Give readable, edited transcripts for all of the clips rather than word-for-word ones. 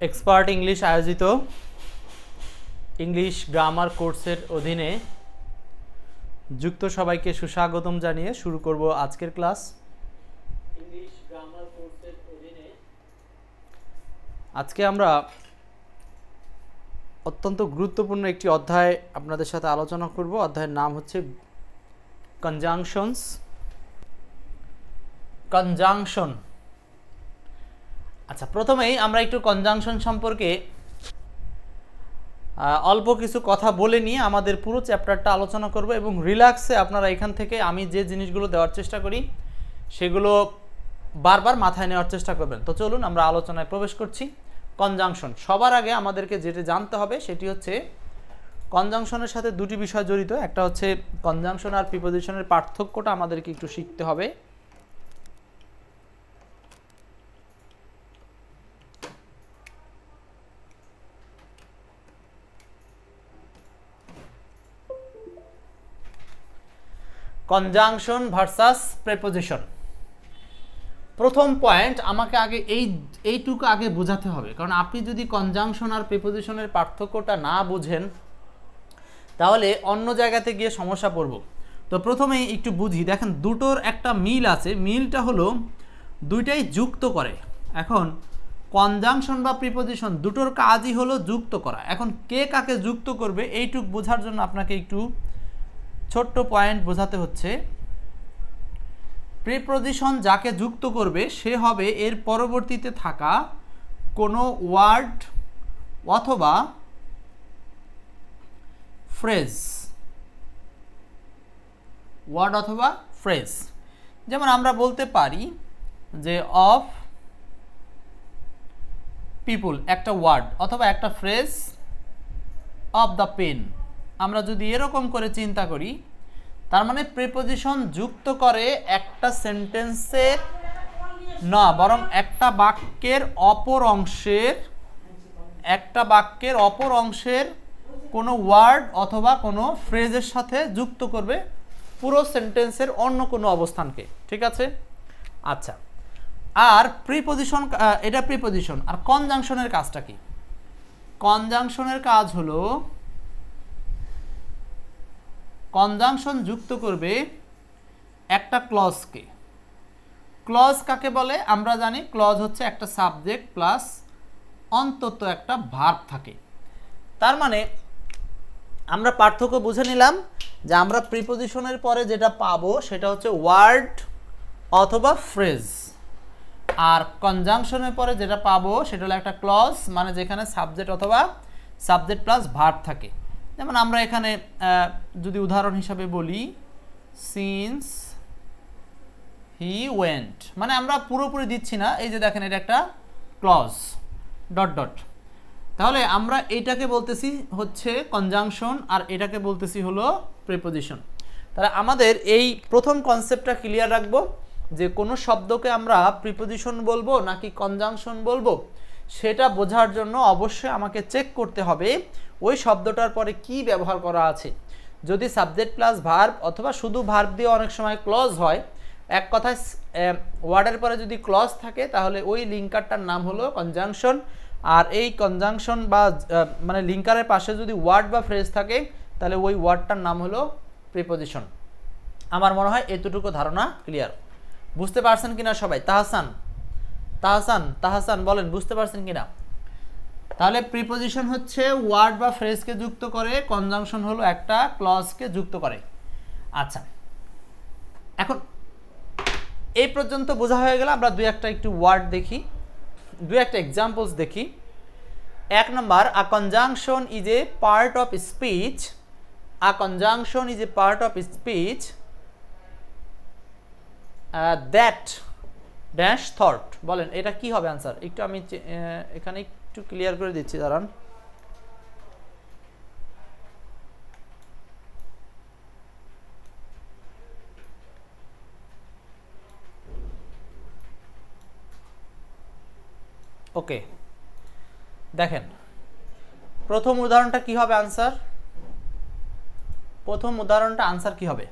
Expert English আয়োজিত English grammar কোর্সের অধীনে যুক্ত সবাইকে সুস্বাগতম জানিয়ে শুরু করব আজকের ক্লাস। ইংলিশ গ্রামার কোর্সের অধীনে আজকে আমরা অত্যন্ত গুরুত্বপূর্ণ একটি অধ্যায় আপনাদের সাথে আলোচনা করব। অধ্যায়ের নাম হচ্ছে কনজাংশনস। কনজাংশন। আচ্ছা, প্রথমেই আমরা একটু কনজাংশন সম্পর্কে অল্প কিছু কথা বলে নিয়ে আমাদের পুরো চ্যাপ্টারটা আলোচনা করব এবং রিল্যাক্সে আপনারা এখান থেকে আমি যে জিনিসগুলো দেওয়ার চেষ্টা করি সেগুলো বারবার মাথায় নেওয়ার চেষ্টা করবেন। তো চলুন আমরা আলোচনায় প্রবেশ করছি। কনজাংশন, সবার আগে আমাদেরকে যেটা জানতে হবে সেটি হচ্ছে কনজাংশনের সাথে দুটি বিষয় জড়িত। একটা হচ্ছে কনজাংশন আর প্রিপোজিশনের পার্থক্যটা আমাদেরকে একটু শিখতে হবে। Conjunction versus preposition. প্রথম পয়েন্ট আমাকে আগে এইটুকু আগে বোঝাতে হবে, কারণ আপনি যদি কনজাংশন আর প্রিপোজিশনের পার্থক্যটা না বুঝেন তাহলে অন্য জায়গাতে গিয়ে সমস্যা পড়ব। তো প্রথমেই একটু বুঝি। দেখেন, দুটোর একটা মিল আছে। মিলটা হলো দুইটাই যুক্ত করে। এখন কনজাংশন বা প্রিপোজিশন দুটোর কাজই হলো যুক্ত করা। এখন কে কাকে যুক্ত করবে এইটুক বোঝার জন্য আপনাকে একটু ছোট্ট পয়েন্ট বোঝাতে হচ্ছে। প্রিপোজিশন যাকে যুক্ত করবে সে হবে এর পরবর্তীতে থাকা কোনো ওয়ার্ড অথবা ফ্রেজ। ওয়ার্ড অথবা ফ্রেজ, যেমন আমরা বলতে পারি যে অফ পিপুল একটা ওয়ার্ড অথবা একটা ফ্রেজ, অফ দ্য পেন। আমরা যদি এরকম করে চিন্তা করি, তার মানে প্রিপোজিশন যুক্ত করে একটা সেন্টেন্সের না, বরং একটা বাক্যের অপর অংশের কোনো ওয়ার্ড অথবা কোনো ফ্রেজের সাথে যুক্ত করবে পুরো সেন্টেন্সের অন্য কোনো অবস্থানকে। ঠিক আছে? আচ্ছা, আর প্রিপোজিশন, এটা প্রিপোজিশন। আর কনজাংশনের কাজটা কি? কনজাংশনের কাজ হলো কনজাংশন যুক্ত করবে একটা ক্লজকে। ক্লজ কাকে বলে? আমরা জানি ক্লজ হচ্ছে একটা সাবজেক্ট প্লাস অন্তত একটা ভার্ব থাকে। তার মানে আমরা পার্থক্য বুঝে নিলাম যে আমরা প্রিপোজিশনের পরে যেটা পাবো সেটা হচ্ছে ওয়ার্ড অথবা ফ্রেজ, আর কনজাংশনের পরে যেটা পাবো সেটা হলো একটা ক্লজ, মানে যেখানে সাবজেক্ট অথবা সাবজেক্ট প্লাস ভার্ব থাকে। যেমন আমরা এখানে যদি উদাহরণ হিসাবে বলি, সিন্স হি ওয়েন্ট, মানে আমরা পুরোপুরি দিচ্ছি না, এই যে দেখেন এটা একটা ক্লজ ডট ডট। তাহলে আমরা এইটাকে বলতেছি হচ্ছে কনজাংশন আর এটাকে বলতেছি হলো প্রিপোজিশন। তাহলে আমাদের এই প্রথম কনসেপ্টটা ক্লিয়ার রাখবো যে কোনো শব্দকে আমরা প্রিপোজিশন বলবো নাকি কনজাংশন বলবো, সেটা বোঝার জন্য অবশ্যই আমাকে চেক করতে হবে ওই শব্দটার পরে কি ব্যবহার করা আছে। যদি সাবজেক্ট প্লাস ভার্ব অথবা শুধু ভার্ব দিয়ে অনেক সময় ক্লজ হয়, এক কথায় ওয়ার্ডের পরে যদি ক্লজ থাকে তাহলে ওই লিঙ্কারটার নাম হলো কনজাংশন। আর এই কনজাংশন বা মানে লিঙ্কারের পাশে যদি ওয়ার্ড বা ফ্রেজ থাকে তাহলে ওই ওয়ার্ডটার নাম হলো প্রিপোজিশন। আমার মনে হয় এতটুকু ধারণা ক্লিয়ার। বুঝতে পারছেন কিনা সবাই? তাহসান বলেন, বুঝতে পারছেন কিনা? তাহলে প্রিপোজিশন হচ্ছে ওয়ার্ড বা ফ্রেজকে যুক্ত করে, কনজাংশন হলো একটা ক্লজকে যুক্ত করে। আচ্ছা, এখন এই পর্যন্ত বোঝা হয়ে গেল। আমরা দুই একটা একটু ওয়ার্ড দেখি, দুই একটা এক্সাম্পলস দেখি। এক নম্বর, a conjunction is a part of speech. A conjunction is a part of speech that dash thought. বলেন এটা কি হবে আনসার? একটু আমি এখানে একটু ক্লিয়ার করে দিচ্ছি, দাঁড়ান। ওকে, দেখেন প্রথম উদাহরণটা কি হবে আনসার? প্রথম উদাহরণটা আনসার কি হবে?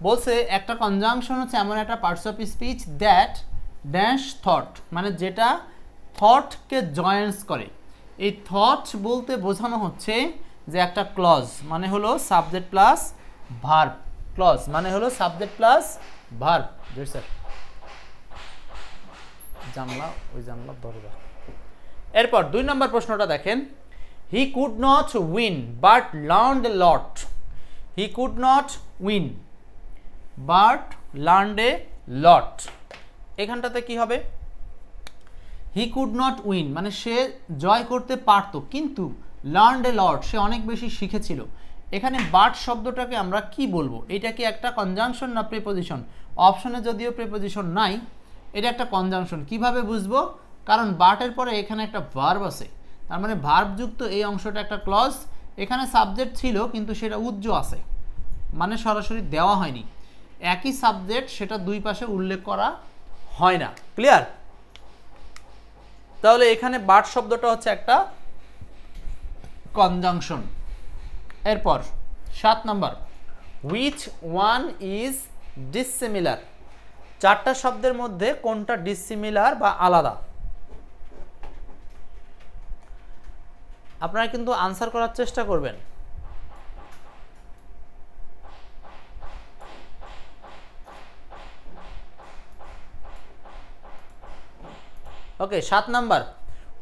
বলছে একটা কনজাংশন হচ্ছে এমন একটা parts of speech that dash thought, মানে যেটা থটকে জয়েন্টস করে। এই থট বলতে বোঝানো হচ্ছে যে একটা ক্লজ মানে হলো সাবজেক্ট প্লাস ভার্ব। ক্লজ মানে হলো সাবজেক্ট প্লাস ভার্ব। স্যার জানলা, ওই জানলা দরজা। এরপর 2 নম্বর প্রশ্নটা দেখেন, he could not win but learned a lot. He could not win but learned a lot. এখানটাতে কি হবে? হি কুড নট উইন মানে সে জয় করতে পারত, কিন্তু লার্নড এ লট সে অনেক বেশি শিখেছিল। এখানে বাট শব্দটাকে আমরা কি বলবো? এটা কি একটা কনজাংশন না প্রিপোজিশন? অপশনে যদিও প্রিপোজিশন নাই, এটা একটা কনজাংশন। কিভাবে বুঝবো? কারণ বাটের পরে এখানে একটা ভার্ব আছে, তার মানে ভার্বযুক্ত এই অংশটা একটা ক্লজ। এখানে সাবজেক্ট ছিল কিন্তু সেটা উজ্জ্ব আছে, মানে সরাসরি দেওয়া হয়নি। একই সাবজেক্ট, সেটা দুই পাশে উল্লেখ করা হয় না। ক্লিয়ার? তাহলে এখানে বাট শব্দটা হচ্ছে একটা কনজাংশন। এরপর 7 নম্বর, হুইচ ওয়ান ইজ ডিসিমিলার। 4টা শব্দের মধ্যে কোনটা ডিসিমিলার বা আলাদা? আপনারা কিন্তু আনসার করার চেষ্টা করবেন। ওকে, 7 number,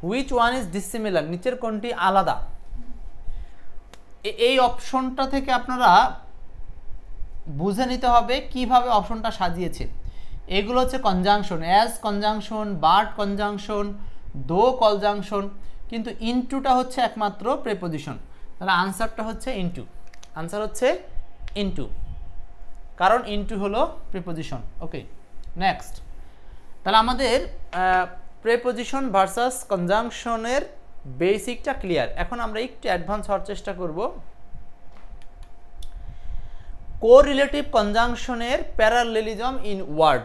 which one is dissimilar, নিচের কোনটি আলাদা? এই অপশনটা থেকে আপনারা বুঝে নিতে হবে কিভাবে অপশনটা সাজিয়েছে। এগুলো হচ্ছে conjunction, as conjunction, but conjunction, দো কনজাংশন, কিন্তু ইনটুটা হচ্ছে একমাত্র প্রিপোজিশন। তাহলে আনসারটা হচ্ছে ইনটু। আনসার হচ্ছে ইনটু, কারণ ইনটু হলো প্রিপোজিশন। ওকে, নেক্সট। তাহলে আমাদের প্রিপোজিশন ভার্সাস কনজাংশনের বেসিকটা ক্লিয়ার। এখন আমরা একটু অ্যাডভান্স হওয়ার চেষ্টা করব। কোরিলেটিভ কনজাংশনের প্যারালেলিজম ইন ওয়ার্ড,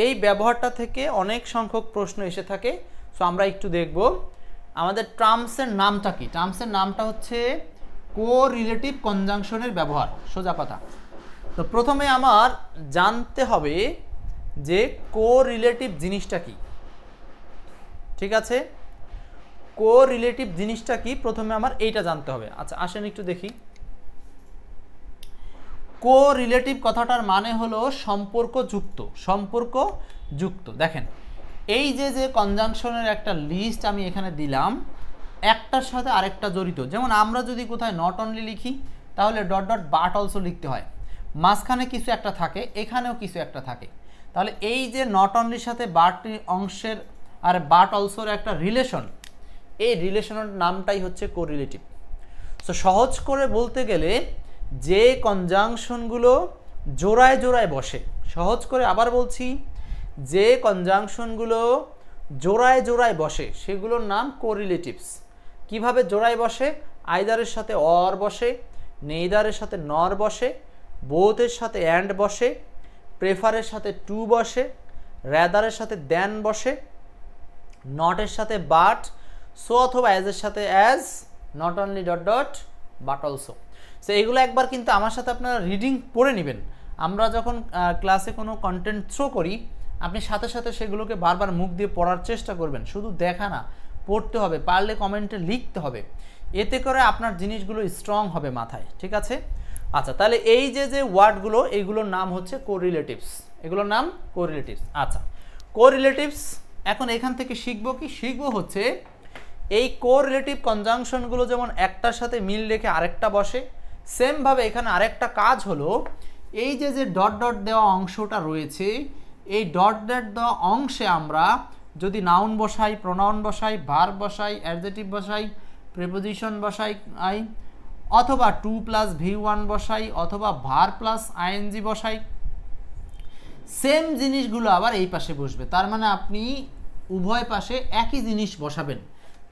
এই ব্যবহারটা থেকে অনেক সংখ্যক প্রশ্ন এসে থাকে। সো আমরা একটু দেখব আমাদের টার্মসের নামটা কি। টার্মসের নামটা হচ্ছে কোরিলেটিভ কনজাংশনের ব্যবহার, সোজা কথা। তো প্রথমে আমার জানতে হবে যে কোরিলেটিভ জিনিসটা কি। ঠিক আছে, কোরিলেটিভ জিনিসটা কি, প্রথমে আমার এইটা জানতে হবে। আচ্ছা আসেন একটু দেখি। কোরিলেটিভ কথাটার মানে হলো সম্পর্কযুক্ত। সম্পর্কযুক্ত। দেখেন, এই যে কনজাংশনের একটা লিস্ট আমি এখানে দিলাম, একটার সাথে আরেকটা জড়িত। যেমন আমরা যদি কোথায় নট অনলি লিখি, তাহলে ডট ডট বাট অলসো লিখতে হয়। মাঝখানে কিছু একটা থাকে, এখানেও কিছু একটা থাকে। তাহলে এই যে নট অনলির সাথে বাট অংশের আর বাট অলসোর একটা রিলেশন, এই রিলেশনের নামটাই হচ্ছে কোরিলেটিভ। সো সহজ করে বলতে গেলে যে কনজাংশনগুলো জোড়ায় জোড়ায় বসে, সহজ করে আবার বলছি, যে কনজাংশনগুলো জোড়ায় জোড়ায় বসে সেগুলোর নাম কোরিলেটিভস। কিভাবে জোড়ায় বসে? আইদারের সাথে অর বসে, নেইদারের সাথে নর বসে, বোথের সাথে অ্যান্ড বসে, প্রেফারের সাথে টু বসে, র্যাদারের সাথে দেন বসে, নটের সাথে বাট, সো অথবা অ্যাজের সাথে as, not only dot dot but also. So এগুলো একবার কিন্তু আমার সাথে আপনারা রিডিং পড়ে নেবেন। আমরা যখন ক্লাসে কোনো কন্টেন্ট থ্রো করি, আপনি সাথে সাথে সেগুলোকে বারবার মুখ দিয়ে পড়ার চেষ্টা করবেন। শুধু দেখা না, পড়তে হবে, পারলে কমেন্টে লিখতে হবে। এতে করে আপনার জিনিসগুলো স্ট্রং হবে মাথায়। ঠিক আছে? আচ্ছা, তাহলে এই যে ওয়ার্ডগুলো, এইগুলোর নাম হচ্ছে কোরিলেটিভস। এগুলোর নাম কোরিলেটিভস। আচ্ছা, কোরিলেটিভস এখন এখান থেকে শিখবো কি? শিখবো হচ্ছে এই কোরিলেটিভ কনজাংশনগুলো যেমন একটার সাথে মিল রেখে আরেকটা বসে, সেমভাবে এখানে আরেকটা কাজ হলো, এই যে ডট ডট দেওয়া অংশটা রয়েছে, এই ডট ডট দেওয়া অংশে আমরা যদি নাউন বসাই, প্রোনাউন বসাই, ভার্ব বসাই, অ্যাডজেক্টিভ বসাই, প্রিপোজিশন বসাই, অথবা টু প্লাস V1 বসাই, অথবা ভার্ব প্লাস আইএনজি বসাই, সেম জিনিসগুলো আবার এই পাশে বসবে। তার মানে আপনি উভয় পাশে একই জিনিস বসাবেন,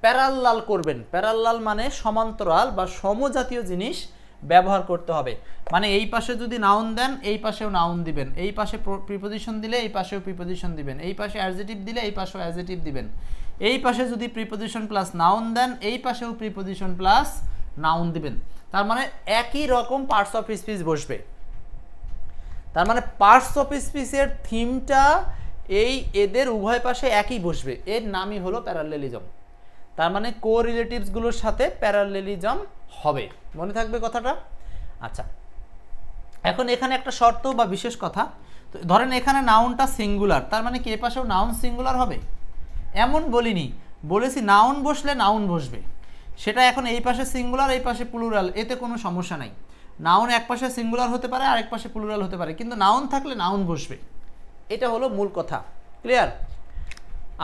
প্যারালাল করবেন। প্যারালাল মানে সমান্তরাল বা সমজাতীয় জিনিস ব্যবহার করতে হবে। মানে এই পাশে যদি নাউন দেন, এই পাশেও নাউন দিবেন, এই পাশে প্রিপোজিশন দিলে এই পাশেও প্রিপোজিশন দিবেন, এই পাশে অ্যাডজেক্টিভ দিলে এই পাশেও অ্যাডজেক্টিভ দিবেন, এই পাশে যদি প্রিপোজিশন প্লাস নাউন দেন, এই পাশেও প্রিপোজিশন প্লাস নাউন দিবেন। তার মানে একই রকম পার্টস অফ স্পিচ বসবে। তার মানে পার্টস অফ স্পিচের থিমটা এদের উভয় পাশে একই বসবে, এর নামই হলো প্যারালেলিজম। তার মানে কোরিলেটিভসগুলোর সাথে প্যারালেলিজম হবে, মনে থাকবে কথাটা। আচ্ছা, এখন এখানে একটা শর্ত বা বিশেষ কথা, তো ধরেন এখানে নাউনটা সিঙ্গুলার, তার মানে কি এ পাশেও নাউন সিঙ্গুলার হবে? এমন বলিনি, বলেছি নাউন বসলে নাউন বসবে, সেটা এখন এই পাশে সিঙ্গুলার এই পাশে প্লুরাল, এতে কোনো সমস্যা নাই। নাউন এক পাশে সিঙ্গুলার হতে পারে আর এক পাশে প্লুরাল হতে পারে, কিন্তু নাউন থাকলে নাউন বসবে, এটা হলো মূল কথা। ক্লিয়ার?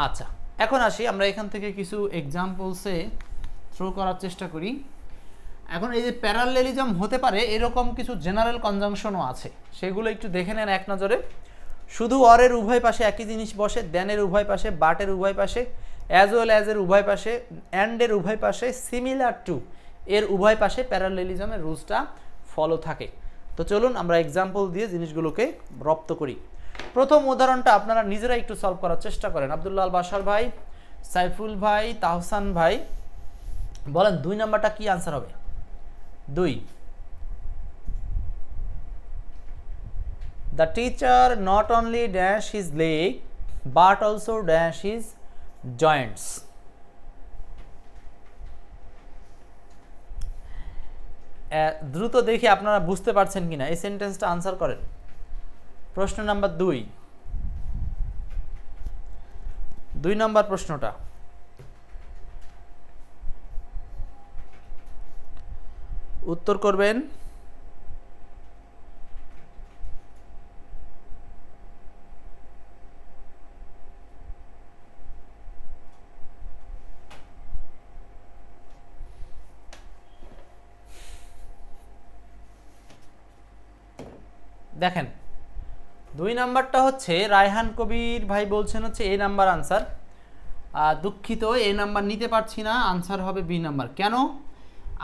আচ্ছা, এখন আসি আমরা এখান থেকে কিছু এক্সাম্পলসে থ্রো করার চেষ্টা করি। এখন এই যে প্যারালেলিজম হতে পারে এরকম কিছু জেনারেল কনজাংশনও আছে, সেগুলো একটু দেখে নেন এক নজরে। শুধু অরের উভয় পাশে একই জিনিস বসে, দেনের উভয় পাশে, বাটের উভয় পাশে, অ্যাজ ওয়েল অ্যাজ এর উভয় পাশে, অ্যান্ডের উভয় পাশে, সিমিলার টু এর উভয় পাশে প্যারালেলিজমের রুলসটা ফলো থাকে। তো চলুন আমরা এক্সাম্পল দিয়ে জিনিসগুলোকে রপ্ত করি। প্রথম উদাহরণটা আপনারা নিজেরা একটু সলভ করার চেষ্টা করেন। আব্দুল্লাহ আল বাশার ভাই, সাইফুল ভাই, তাহসান ভাই, বলেন 2 নাম্বারটা কি আনসার হবে? 2, the teacher not only dash his leg but also dash his joints. দ্রুত দেখি আপনারা বুঝতে পারছেন কিনা, এই সেন্টেন্সটা আনসার করেন। প্রশ্ন নাম্বার 2 নাম্বার প্রশ্নটা উত্তর করবেন। দেখেন 2 নাম্বারটা হচ্ছে রায়হান কবির ভাই বলছেন হচ্ছে এ নাম্বার আনসার। দুঃখিত, এ নাম্বার নিতে পারছি না, আনসার হবে বি নাম্বার। কেন?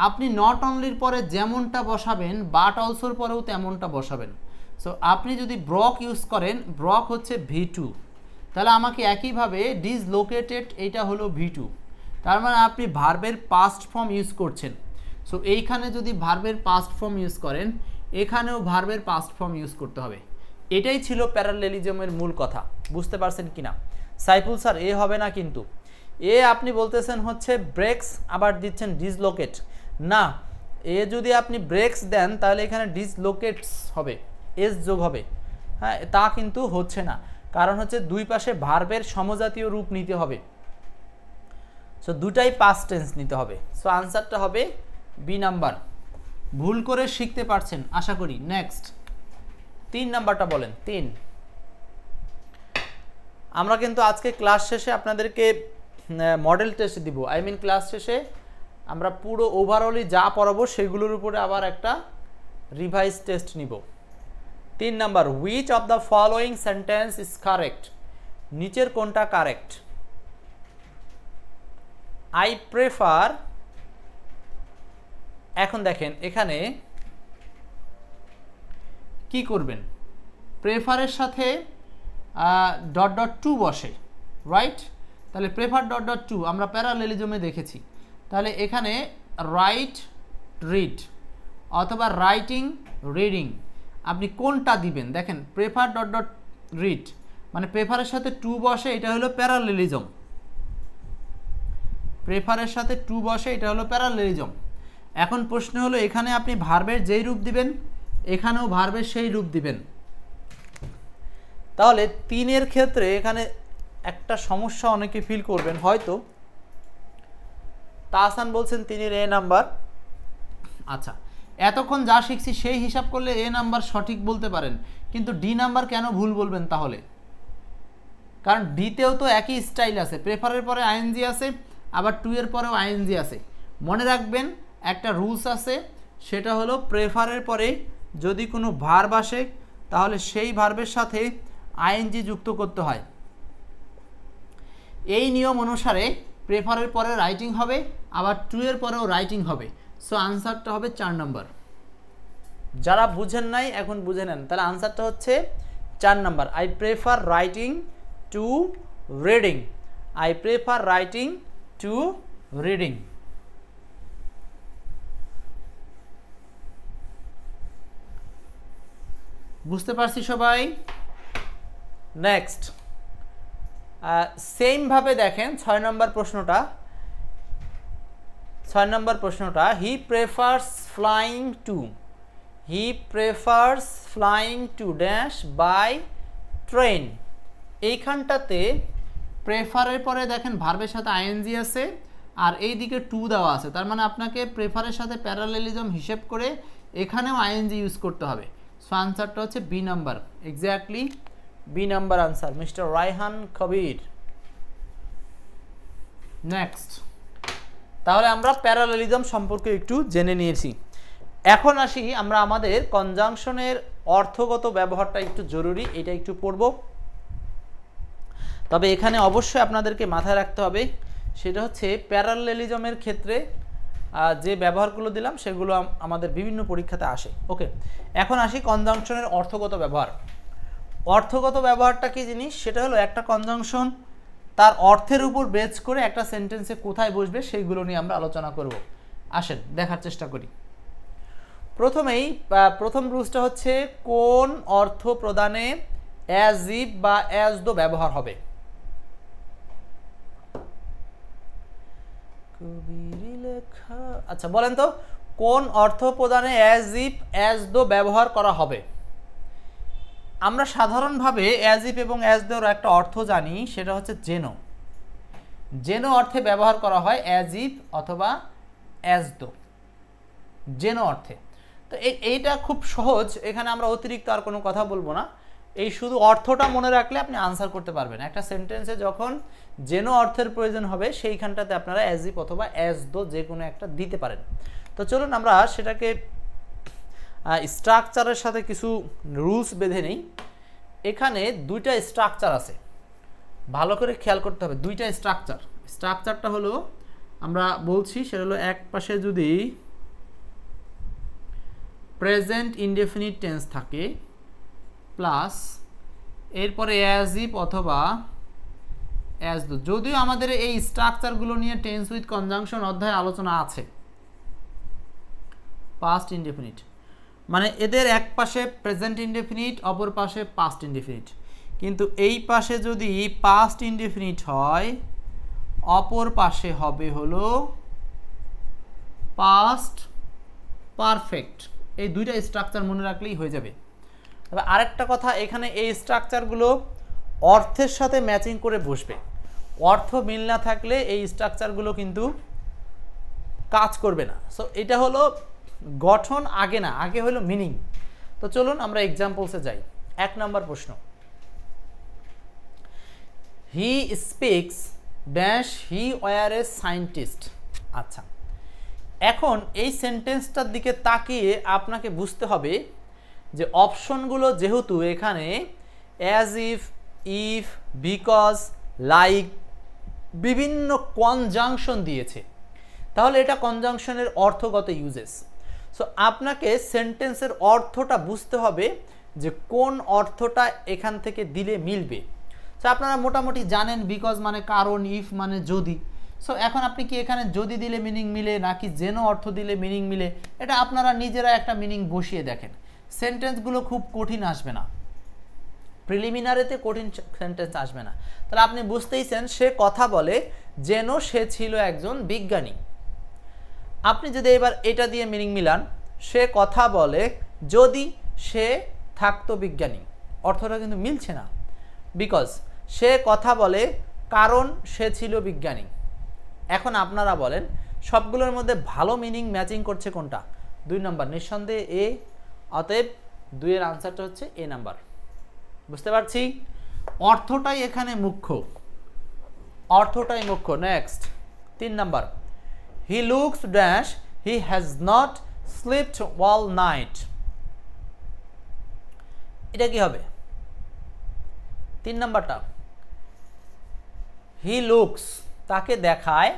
আপনি নট অনলির পরে যেমনটা বসাবেন বাট অলসোর পরেও তেমনটা বসাবেন। সো আপনি যদি ব্রক ইউজ করেন, ব্রক হচ্ছে V2, তাহলে আমাকে একইভাবে ডিসলোকেটেড এইটা হলো V2, তার মানে আপনি ভার্বের পাস্ট ফর্ম ইউজ করছেন। সো এইখানে যদি ভার্বের পাস্ট ফর্ম ইউজ করেন, এখানেও ভার্বের পাস্ট ফর্ম ইউজ করতে হবে। এটাই ছিল প্যারালেলিজমের মূল কথা, বুঝতে পারছেন কিনা? সাইফুল স্যার এ হবে না, কিন্তু এ আপনি বলতেছেন হচ্ছে ব্রেক্স, আবার দিচ্ছেন ডিসলোকেট। না, এ যদি আপনি ব্রেক্স দেন তাহলে এখানে ডিসলোকেটস হবে, এস যোগ হবে। হ্যাঁ, তা কিন্তু হচ্ছে না, কারণ হচ্ছে দুই পাশে ভার্বের সমজাতীয় রূপ নিতে হবে। সো দুটাই পাস্ট টেন্স নিতে হবে। সো আনসারটা হবে বি নাম্বার। ভুল করে শিখতে পারছেন আশা করি। নেক্সট 3 নাম্বারটা বলেন। 3, আমরা কিন্তু আজকে ক্লাস শেষে আপনাদেরকে মডেল টেস্ট দিব, আই মিন ক্লাস শেষে আমরা পুরো ওভারঅলই যা পড়াবো সেগুলোর উপরে আবার একটা রিভাইজ টেস্ট নিব। 3 number, which of the following sentence is correct? নিচের কোনটা কারেক্ট? I prefer. এখন দেখেন এখানে কি করবেন, প্রেফারের সাথে ডট ডট টু বসে, রাইট? তাহলে প্রেফার ডট ডট টু আমরা প্যারালেলিজমে দেখেছি। তাহলে এখানে রাইট রিড অথবা রাইটিং রিডিং, আপনি কোনটা দিবেন? দেখেন প্রেফার ডট ডট রিড মানে প্রেফারের সাথে টু বসে, এটা হলো প্যারালেলিজম। প্রেফারের সাথে টু বসে, এটা হলো প্যারালেলিজম। এখন প্রশ্ন হলো এখানে আপনি ভার্বের যেই রূপ দিবেন, এখানেও ভার্বের সেই রূপ দিবেন। তাহলে 3-এর ক্ষেত্রে এখানে একটা সমস্যা অনেকে ফিল করবেন হয়তো। তাহসান বলছেন 3-এর এ নাম্বার। আচ্ছা, এতক্ষণ যা শিখছি সেই হিসাব করলে এ নাম্বার সঠিক বলতে পারেন, কিন্তু ডি নাম্বার কেন ভুল বলবেন তাহলে? কারণ ডিতেও তো একই স্টাইল আছে, প্রেফারের পরে আইএনজি আছে, আবার 2-এর পরেও আইএনজি আছে। মনে রাখবেন একটা রুলস আছে, সেটা হলো প্রেফারের পরে যদি কোনো ভার্ব আসে তাহলে সেই ভার্বের সাথে আইএনজি যুক্ত করতে হয়। এই নিয়ম অনুসারে প্রেফারের পরে রাইটিং হবে, আবার 2-এর পরেও রাইটিং হবে। সো আনসারটা হবে 4 নাম্বার। যারা বুঝেন নাই এখন বুঝে নেন, তাহলে আনসারটা হচ্ছে 4 number. I prefer writing to reading. I prefer writing to reading. বুঝতে পারছি সবাই? নেক্সট সেম ভাবে দেখেন 6 নম্বর প্রশ্নটা he prefers flying to dash by train. এইখানটাতে প্রেফারের পরে দেখেন ভার্বের সাথে আইএনজি আছে আর এইদিকে টু দেওয়া আছে, তার মানে আপনাকে প্রেফারের সাথে প্যারালেলিজম হিসেব করে এখানেও আইএনজি ইউজ করতে হবে। সো আনসারটা হচ্ছে B number, exactly B number answer, mister Raihan Kabir. Next, তাহলে আমরা প্যারালেলিজম সম্পর্কে একটু জেনে নিয়েছি। এখন আসি আমরা আমাদের কনজাংশনের অর্থগত ব্যবহারটা একটু জরুরি, এটা একটু পড়ব। তবে এখানে অবশ্যই আপনাদেরকে মাথায় রাখতে হবে সেটা হচ্ছে প্যারালেলিজমের ক্ষেত্রে যে ব্যবহারগুলো দিলাম সেগুলো আমাদের বিভিন্ন পরীক্ষাতে আসে। ওকে, এখন আসি কনজাংশনের অর্থগত ব্যবহার। অর্থগত ব্যবহারটা কি জিনিস? সেটা হলো একটা কনজাংশন তার অর্থের উপর বেস করে একটা সেন্টেন্সে কোথায় বসবে সেইগুলো নিয়ে আমরা আলোচনা করব। আসেন দেখার চেষ্টা করি। প্রথম রুলসটা হচ্ছে কোন অর্থ প্রদানে অ্যাজ ইফ বা অ্যাজ দো ব্যবহার হবে। আচ্ছা বলেন তো, কোন অর্থ প্রদানে অ্যাজ ইফ অ্যাজ দো ব্যবহার করা হবে? আমরা সাধারণভাবে অ্যাজ ইফ এবং অ্যাজ দোর একটা অর্থ জানি, সেটা হচ্ছে যেন অর্থে ব্যবহার করা হয় অ্যাজ ইফ অথবা অ্যাজ দো, যেন অর্থে। তো এইটা খুব সহজ, এখানে আমরা অতিরিক্ত আর কোনো কথা বলবো না, এই শুধু অর্থটা মনে রাখলে আপনি আনসার করতে পারবেন। একটা সেন্টেন্সে যখন যেন অর্থের প্রয়োজন হবে সেইখানটাতে আপনারা অ্যাজ ইফ অথবা অ্যাজ দো যে কোনো একটা দিতে পারেন। তো চলুন আমরা সেটাকে স্ট্রাকচারের সাথে কিছু রুলস বেঁধে নেই। এখানে দুইটা স্ট্রাকচার আছে, ভালো করে খেয়াল করতে হবে। দুইটা স্ট্রাকচারটা হলো আমরা বলছি সেটা হলো, এক পাশে যদি প্রেজেন্ট ইনডেফিনিট টেন্স থাকে প্লাস এরপরে অ্যাজ ইফ অথবা অ্যাজ দো। যদিও আমাদের এই স্ট্রাকচারগুলো নিয়ে টেন্স উইথ কনজাংশন অধ্যায়ে আলোচনা আছে। পাস্ট ইনডেফিনিট মানে এদের এক পাশে প্রেজেন্ট ইনডেফিনিট, অপর পাশে পাস্ট ইনডেফিনিট। কিন্তু এই পাশে যদি পাস্ট ইনডেফিনিট হয়, অপর পাশে হবে হলো পাস্ট পারফেক্ট। এই দুইটা স্ট্রাকচার মনে রাখলেই হয়ে যাবে। তবে আরেকটা কথা, এখানে এই স্ট্রাকচারগুলো অর্থের সাথে ম্যাচিং করে বসবে। অর্থ মিল না থাকলে এই স্ট্রাকচারগুলো কিন্তু কাজ করবে না। সো এটা হলো গঠন, আগে না, আগে হলো মিনিং। তো চলুন আমরা এক্সাম্পলসে যাই। 1 নম্বর প্রশ্ন, he speaks dash he war A scientist. আচ্ছা, এখন এই সেন্টেন্সটার দিকে তাকিয়ে আপনাকে বুঝতে হবে যে অপশনগুলো যেহেতু এখানে অ্যাজ ইফ, বিকজ, লাইক বিভিন্ন কনজাংশন দিয়েছে, তাহলে এটা কনজাংশনের অর্থগত ইউজেস। সো আপনাকে সেন্টেন্সের অর্থটা বুঝতে হবে যে কোন অর্থটা এখান থেকে দিলে মিলবে। সো আপনারা মোটামুটি জানেন বিকজ মানে কারণ, ইফ মানে যদি। সো এখন আপনি কি এখানে যদি দিলে মিনিং মিলে নাকি যেন অর্থ দিলে মিনিং মিলে, এটা আপনারা নিজেরা একটা মিনিং বসিয়ে দেখেন। সেন্টেন্সগুলো খুব কঠিন আসবে না, প্রিলিমিনারিতে কঠিন সেন্টেন্স আসবে না। তাহলে আপনি বুঝতেইছেন সে কথা বলে যেন সে ছিল একজন বিজ্ঞানী। আপনি যদি এবার এটা দিয়ে মিনিং মিলান, সে কথা বলে যদি সে থাকতো বিজ্ঞানী, অর্থটা কিন্তু মিলছে না। বিকজ সে কথা বলে কারণ সে ছিল বিজ্ঞানী। এখন আপনারা বলেন সবগুলোর মধ্যে ভালো মিনিং ম্যাচিং করছে কোনটা? 2 নম্বর, নিঃসন্দেহে এ। অতএব 2 এর আনসারটা হচ্ছে এ নাম্বার। বুঝতে পারছি, অর্থটাই এখানে মুখ্য, অর্থটাই মুখ্য। Next 3 number, he looks dash he has not slipped all night. এটা কি হবে? 3 নম্বরটা, হি লুকস তাকে দেখায়,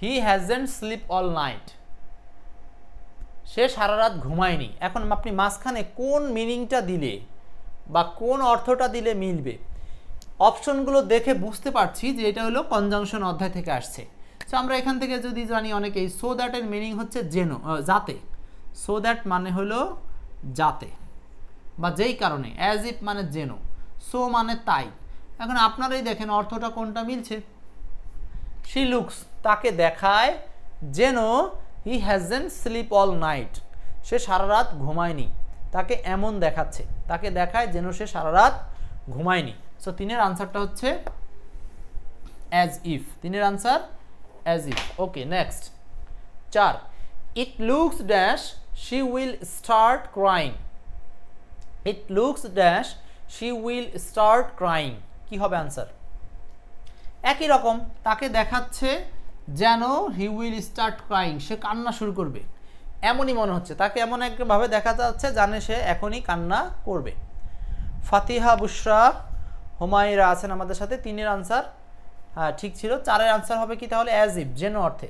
হি হ্যাজন্ট স্লিপ অল নাইট সে সারা রাত ঘুমায়নি। এখন আপনি মাঝখানে কোন মিনিংটা দিলে বা কোন অর্থটা দিলে মিলবে, অপশনগুলো দেখে বুঝতে পারছি যে এটা হলো কনজাংশন অধ্যায় থেকে আসছে। সো আমরা এখান থেকে যদি জানি অনেকেই, সো দ্যাটের মিনিং হচ্ছে যেন, যাতে। সো দ্যাট মানে হলো যাতে বা যেই কারণে, অ্যাজ ইফ মানে যেন, সো মানে তাই। এখন আপনারাই দেখেন অর্থটা কোনটা মিলছে। শি লুকস, তাকে দেখায় যেন he hasn't sleep all night, সে সারা রাত ঘুমায়নি, তাকে এমন দেখাচ্ছে, তাকে দেখায় যেন সে সারা রাত ঘুমায়নি। সো 3-এর আনসারটা হচ্ছে অ্যাজ ইফ, 3-এর answer as if. Okay, next 4, it looks dash she will start crying. It looks dash she will start crying, কি হবে আনসার? একই রকম, তাকে দেখাচ্ছে যেন হি উইল স্টার্ট ক্রাইং, সে কান্না শুরু করবে, এমনই মনে হচ্ছে, তাকে এমন একভাবে দেখা যাচ্ছে জানে সে এখনই কান্না করবে। ফাতিহা, বুশরা, হুমায়রা আছেন আমাদের সাথে। 3-এর আনসার হ্যাঁ ঠিক ছিল। 4-এর আনসার হবে কি তাহলে? অ্যাজ ইফ, যেন অর্থে।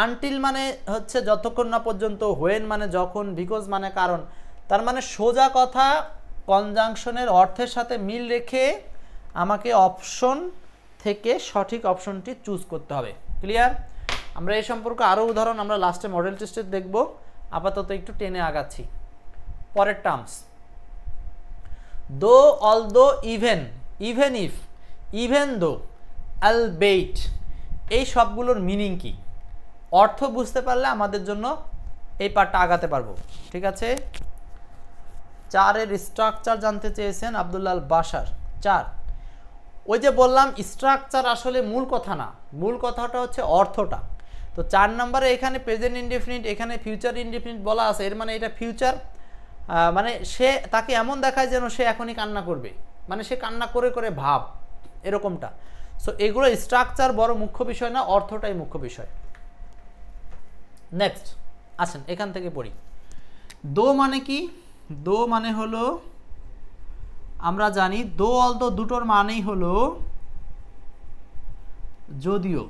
আনটিল মানে হচ্ছে যতক্ষণ না পর্যন্ত, হোয়েন মানে যখন, বিকজ মানে কারণ। তার মানে সোজা কথা কনজাংশনের অর্থের সাথে মিল রেখে আমাকে অপশন থেকে সঠিক অপশনটি চুজ করতে হবে। ক্লিয়ার? আমরা এই সম্পর্কে আরও উদাহরণ আমরা লাস্টে মডেল টেস্টে দেখব, আপাতত একটু টেনে আগাচ্ছি। পরের terms, though, although, even, even if, even though, albeit, এই সবগুলোর মিনিং কি? অর্থ বুঝতে পারলে আমাদের জন্য এই পার্টটা আগাতে পারবো। ঠিক আছে? 4-এর স্ট্রাকচার জানতে চেয়েছেন আব্দুল্লাহ বাশার। 4, ওই যে বললাম স্ট্রাকচার আসলে মূল কথা না, মূল কথাটা হচ্ছে অর্থটা। তো 4 নম্বরে এখানে প্রেজেন্ট ইনডেফিনিট, এখানে ফিউচার ইনডেফিনিট বলা আছে, এর মানে এটা ফিউচার, মানে সে, তাকে এমন দেখায় যেন সে এখনই কান্না করবে, মানে সে কান্না করে করে ভাব, এরকমটা। সো এগুলো স্ট্রাকচার বড় মুখ্য বিষয় না, অর্থটাই মুখ্য বিষয়। নেক্সট আসেন এখান থেকে পড়ি। দো মানে কি? দো মানে হলো, আমরা জানি দো অলদো দুটোর মানেই হলো যদিও।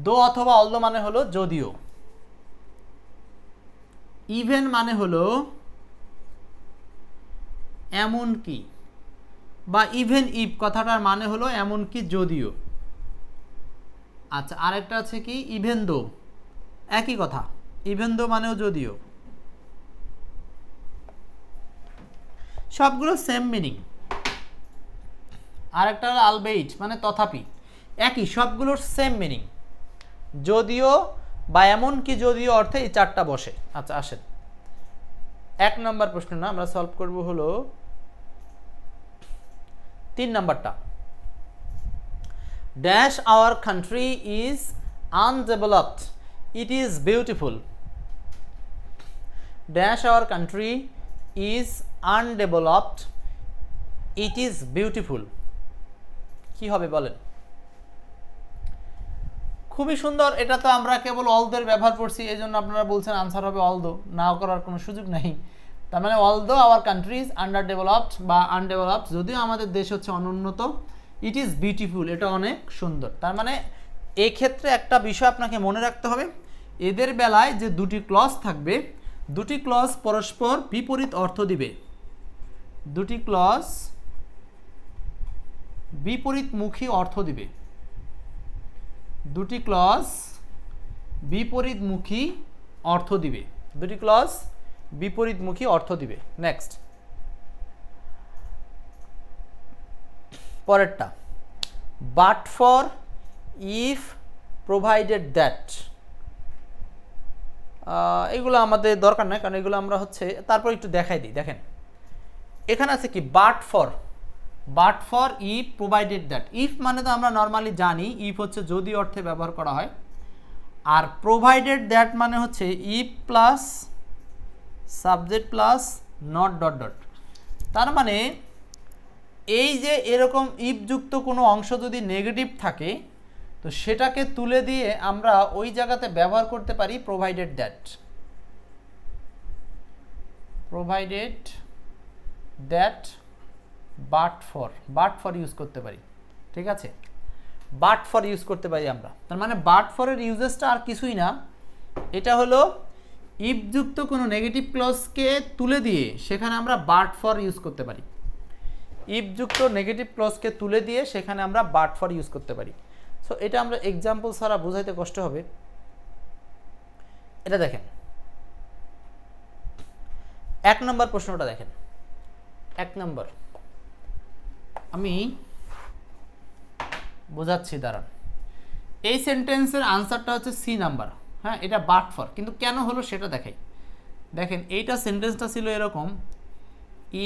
দো অথবা অলদো মানে হলো যদিও। ইভেন মানে হলো এমন কি, বা ইভেন ইফ কথাটার মানে হলো এমন কি যদিও। আচ্ছা, আরেকটা আছে কি ইভেন দো, একই কথা, ইভেন দো মানেও যদিও, সবগুলো সেম মিনিং। আরেকটা হলো আলবেইট মানে তথাপি, একই, সবগুলোর সেম মিনিং, যদিও বা এমন কি যদিও অর্থে এই 4টা বসে। আচ্ছা আসেন 1 নম্বর প্রশ্ন না, আমরা সলভ করব হলো 3 নম্বরটা। Dash our country is undeveloped, it is beautiful. Dash our country is undeveloped, it is beautiful, কি হবে বলেন? খুবই সুন্দর। এটা তো আমরা কেবল অলদোর ব্যবহার করছি, এই জন্য আপনারা বলছেন আনসার হবে অলদো, না করার কোনো সুযোগ নেই। তার মানে although our country is under developed বা আনডেভেলপড, যদিও আমাদের দেশ হচ্ছে অনুন্নত, ইট ইজ বিউটিফুল, এটা অনেক সুন্দর। তার মানে এই ক্ষেত্রে একটা বিষয় আপনাকে মনে রাখতে হবে, এদের বেলায় যে দুটি ক্লজ থাকবে, দুটি ক্লজ পরস্পর বিপরীত অর্থ দিবে, দুটি ক্লজ বিপরীতমুখী অর্থ দিবে, দুটি ক্লজ বিপরীতমুখী অর্থ দিবে, দুটি ক্লজ বিপরীতমুখী অর্থ দিবে। নেক্সট পরেরটা, but for, if, provided that, এগুলো আমাদের দরকার নাই, কারণ এগুলো আমরা হচ্ছে তারপর একটু দেখাই দিই। দেখেন এখানে আছে কি but for, but for, if, provided that. If মানে তো আমরা নর্মালি জানি ইফ হচ্ছে যদি অর্থে ব্যবহার করা হয়, আর প্রোভাইডেড দ্যাট মানে হচ্ছে if plus subject plus not dot dot. তার মানে এই যে এরকম ইফ যুক্ত কোনো অংশ যদি নেগেটিভ থাকে, তো সেটাকে তুলে দিয়ে আমরা ওই জায়গাতে ব্যবহার করতে পারি provided that, provided that but for use করতে পারি। ঠিক আছে, বাট ফর ইউজ করতে পারি আমরা। তার মানে বাট ফরের ইউজেসটা আর কিছুই না, এটা হলো ইফ যুক্ত কোনো নেগেটিভ ক্লজকে তুলে দিয়ে সেখানে আমরা বাট ফর ইউজ করতে পারি, ইফ যুক্ত নেগেটিভ ক্লজকে তুলে দিয়ে সেখানে আমরা বাট ফর ইউজ করতে পারি। সো এটা আমরা এক্সাম্পল ছাড়া বোঝাইতে কষ্ট হবে। এটা দেখেন 1 নম্বর প্রশ্নটা দেখেন, 1 নম্বর, আমি বোঝাচ্ছি, দাঁড়ান। এই সেন্টেন্সের আনসারটা হচ্ছে সি নাম্বার। হ্যাঁ, এটা বাট ফর, কিন্তু কেন হলো সেটা দেখাই। দেখেন এইটা সেন্টেন্সটা ছিল এরকম,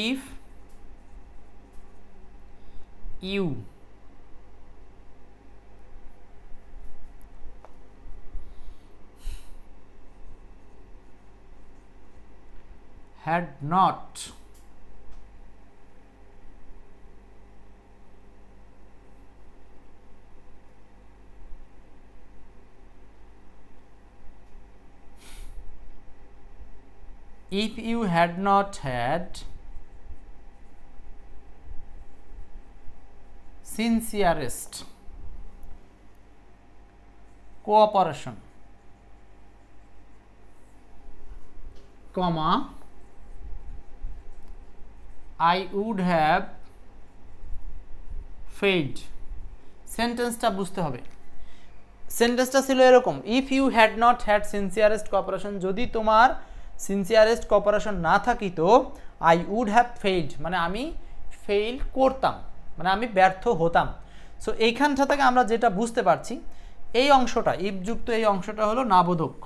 if you had not if you had not had sincerest cooperation, comma, I would have failed। সেন্টেন্সটা বুঝতে হবে। সেন্টেন্সটা ছিল এরকম, if you had not had sincerest cooperation, যদি তোমার সিনসিয়ারেস্ট কোঅপারেশন না থাকিত, আই উড হ্যাভ ফেইল্ড, মানে আমি ফেইল করতাম, মানে আমি ব্যর্থ হতাম। সো এইখানটা থেকে আমরা যেটা বুঝতে পারছি, এই অংশটা ইফযুক্ত এই অংশটা হলো নাবোধক,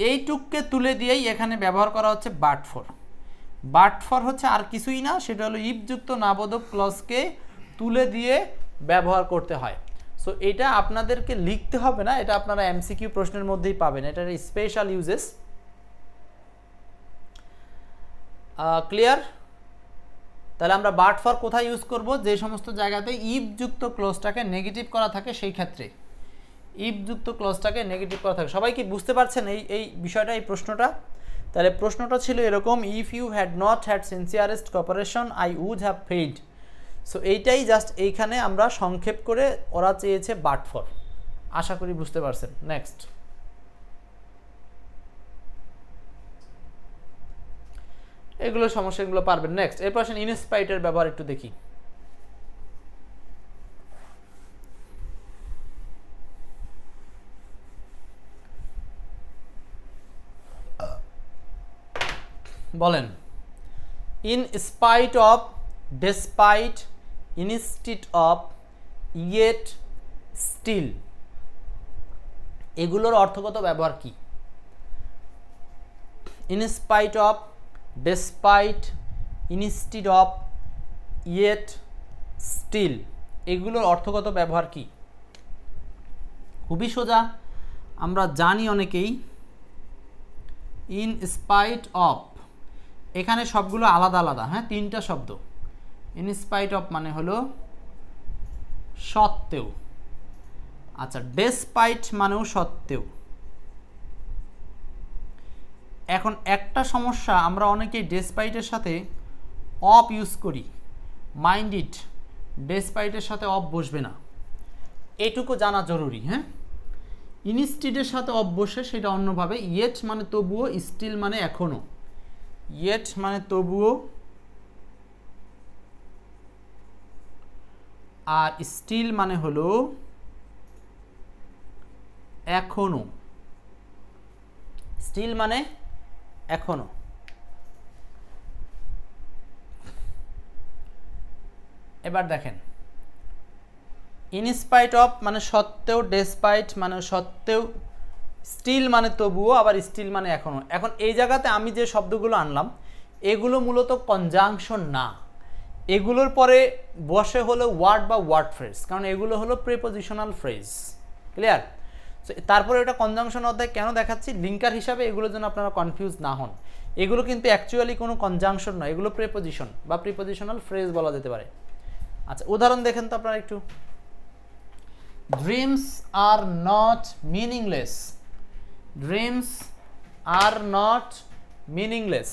এইটুককে তুলে দিয়েই এখানে ব্যবহার করা হচ্ছে বাট ফর। বাট ফর হচ্ছে আর কিছুই না, সেটা হলো ইফযুক্ত নাবোধক ক্লজকে তুলে দিয়ে ব্যবহার করতে হয়। সো এটা আপনাদেরকে লিখতে হবে না, এটা আপনারা এমসিকিউ প্রশ্নের মধ্যেই পাবেন, এটার স্পেশাল ইউজেস। ক্লিয়ার? তাহলে আমরা বাট ফর কোথায় ইউজ করব? যে সমস্ত জায়গাতে ইফযুক্ত ক্লজটাকে নেগেটিভ করা থাকে সেই ক্ষেত্রে ইফযুক্ত ক্লজটাকে নেগেটিভ করা থাকে। সবাই কি বুঝতে পারছেন এই বিষয়টা, এই প্রশ্নটা? তাহলে প্রশ্নটা ছিল এরকম, if you had not had sincerest cooperation I would have failed. So এইটাই জাস্ট এইখানে আমরা সংক্ষেপ করে ওরা চেয়েছে বাট ফর। আশা করি বুঝতে পারছেন। নেক্সট, এগুলো সমস্যা, এগুলো পারবেন। নেক্সট, এরপর আসেন ইনস্পাইটের ব্যবহার একটু দেখি। বলেন, in spite of, despite, instead of, yet, still, এগুলোর অর্থগত ব্যবহার কি? In spite of, despite, instead of, yet, still, এগুলোর অর্থগত ব্যবহার কি? খুবই সোজা, আমরা জানি অনেকেই। ইন স্পাইট অফ, এখানে সবগুলো আলাদা আলাদা, হ্যাঁ, তিনটা শব্দ। ইন স্পাইট অফ মানে হলো সত্ত্বেও। আচ্ছা, ডেসপাইট মানেও সত্ত্বেও। এখন একটা সমস্যা, আমরা অনেকেই ডেসপাইটের সাথে অফ ইউজ করি। মাইন্ড ইট, ডেসপাইটের সাথে অফ বসবে না, এটুকু জানা জরুরি। হ্যাঁ, ইনস্টিডের সাথে অফ বসে সেটা অন্যভাবে। ইয়েট মানে তবুও, স্টিল মানে এখনো। ইয়েট মানে তবুও, আর স্টিল মানে হলো এখনো। স্টিল মানে এখনো। এবার দেখেন, ইনস্পাইট অফ মানে সত্ত্বেও, ডেসপাইট মানে সত্ত্বেও, স্টিল মানে তবুও, আবার স্টিল মানে এখনো। এখন এই জায়গাতে আমি যে শব্দগুলো আনলাম, এগুলো মূলত কনজাংশন না, এগুলোর পরে বসে হলো ওয়ার্ড বা ওয়ার্ড ফ্রেজ, কারণ এগুলো হলো প্রিপজিশনাল ফ্রেজ। ক্লিয়ার? তারপরে এটা কনজাংশন অধ্যায় কেন দেখাচ্ছি, লিঙ্কার হিসাবে, এগুলোর জন্য আপনারা কনফিউজ না হন। এগুলো কিন্তু অ্যাকচুয়ালি কোনো কনজাংশন নয়, এগুলো প্রিপজিশন বা প্রিপজিশনাল ফ্রেজ বলা যেতে পারে। আচ্ছা, উদাহরণ দেখেন তো আপনারা একটু। Dreams are not meaningless. Dreams are not meaningless,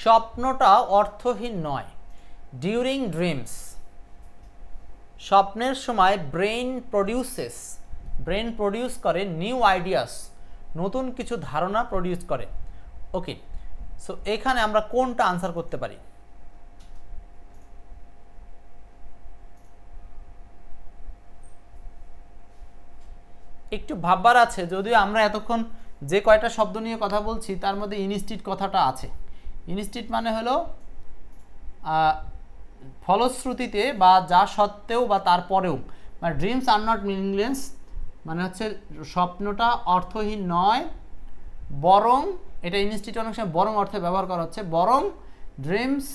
স্বপ্নটা অর্থহীন নয়। ডিউরিং ড্রিমস, স্বপ্নের সময় ব্রেইন প্রডিউস করে নিউ আইডিয়াস, নতুন কিছু ধারণা প্রডিউস করে। ওকে, সো এখানে আমরা কোনটা আনসার করতে পারি? একটু ভাববার আছে, যদিও আমরা এতক্ষণ যে কয়টা শব্দ নিয়ে কথা বলছি তার মধ্যে ইনস্টিড কথাটা আছে। ইনস্টিড মানে হলো ফলশ্রুতিতে বা যা সত্ত্বেও বা তারপরেও, মানে ড্রিমস আর নট মিনিংলেস, মানে হচ্ছে স্বপ্নটা অর্থহীন নয়, বরং এটা ইনস্টিটিউট অনেক সময় বরং অর্থে ব্যবহার করা হচ্ছে, বরং ড্রিমস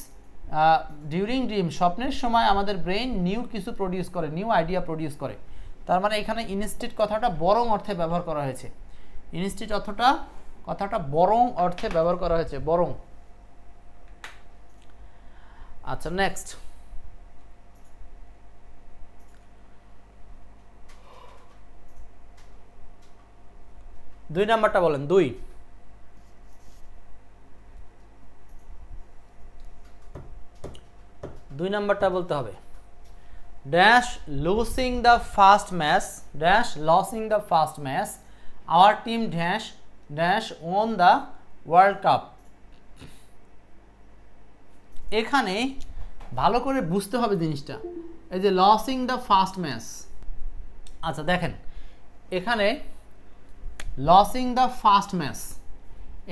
ডিউরিং ড্রিম, স্বপ্নের সময় আমাদের ব্রেইন নিউ কিছু প্রডিউস করে, নিউ আইডিয়া প্রডিউস করে। তার মানে এখানে ইনস্টিটিউট কথাটা বরং অর্থে ব্যবহার করা হয়েছে, ইনস্টিটিউট কথাটা বরং অর্থে ব্যবহার করা হয়েছে, বরং। আচ্ছা নেক্সট, দুই নাম্বারটা বলেন। দুই নাম্বারটা বলতে হবে dash losing the first match, dash losing the first match, our team dash dash won the world cup. এখানে ভালো করে বুঝতে হবে জিনিসটা, এই যে লসিং দ্য ফার্স্ট ম্যাচ। আচ্ছা দেখেন এখানে লসিং দ্য ফার্স্ট ম্যাচ,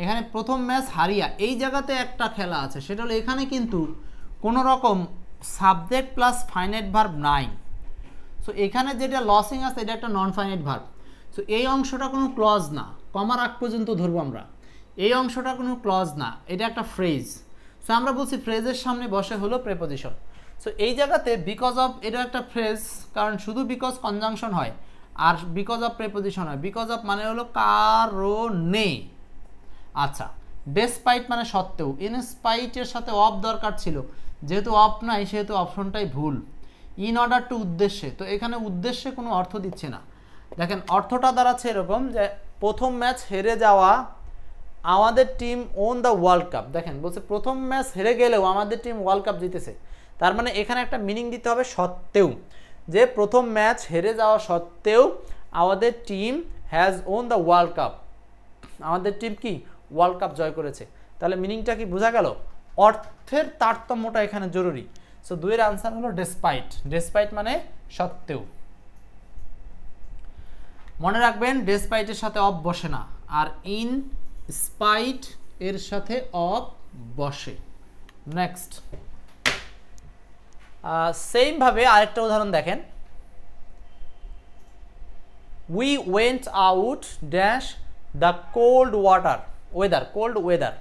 এখানে প্রথম ম্যাচ হারিয়া, এই জায়গাতে একটা খেলা আছে, সেটা হলো এখানে কিন্তু কোনো রকম সাবজেক্ট প্লাস ফাইনাইট ভার্ব নাই। সো এখানে যেটা লসিং আছে এটা একটা নন ফাইনাইট ভার্ব। সো এই অংশটা কোনো ক্লজ না, কমার আগ পর্যন্ত ধরবো আমরা, এই অংশটা কোনো ক্লজ না, এটা একটা ফ্রেজ। সো আমরা বলছি ফ্রেজের সামনে বসে হলো প্রেপোজিশন। সো এই জায়গাতে বিকজ অফ, এটা একটা ফ্রেজ, কারণ শুধু বিকজ কনজাংশন হয় আর বিকজ অফ প্রেপোজিশন হয়। বিকজ অফ মানে হলো কারণে। আচ্ছা, ডেসপাইট মানে সত্ত্বেও, ইনস্পাইটের সাথে অফ দরকার ছিল, যেহেতু অফ নাই সেহেতু অপশনটাই ভুল। ইন অর্ডার টু উদ্দেশ্যে, তো এখানে উদ্দেশ্যে কোনো অর্থ দিচ্ছে না। দেখেন অর্থটা দাঁড়াচ্ছে এরকম যে প্রথম ম্যাচ হেরে যাওয়া, আমাদের team won the world cup. দেখেন বলছে প্রথম ম্যাচ হেরে গেলেও আমাদের টিম ওয়ার্ল্ড কাপ জিতেছে, তার মানে এখানে একটা মিনিং দিতে হবে সত্ত্বেও, যে প্রথম ম্যাচ হেরে যাওয়া সত্ত্বেও আমাদের team has won the world cup, আমাদের টিম কি ওয়ার্ল্ড কাপ জয় করেছে। তাহলে মিনিংটা কি বোঝা গেল? অর্থের তারতম্যটা এখানে জরুরি। সো দুইয়ের আনসার হলো ডেসপাইট, ডেসপাইট মানে সত্ত্বেও। মনে রাখবেন ডেসপাইটের সাথে অফ বসে না, আর ইন স্পাইট এর সাথে অফ বসে। নেক্সট, সেম ভাবে আরেকটা উদাহরণ দেখেন, we went out dash the cold weather, cold weather.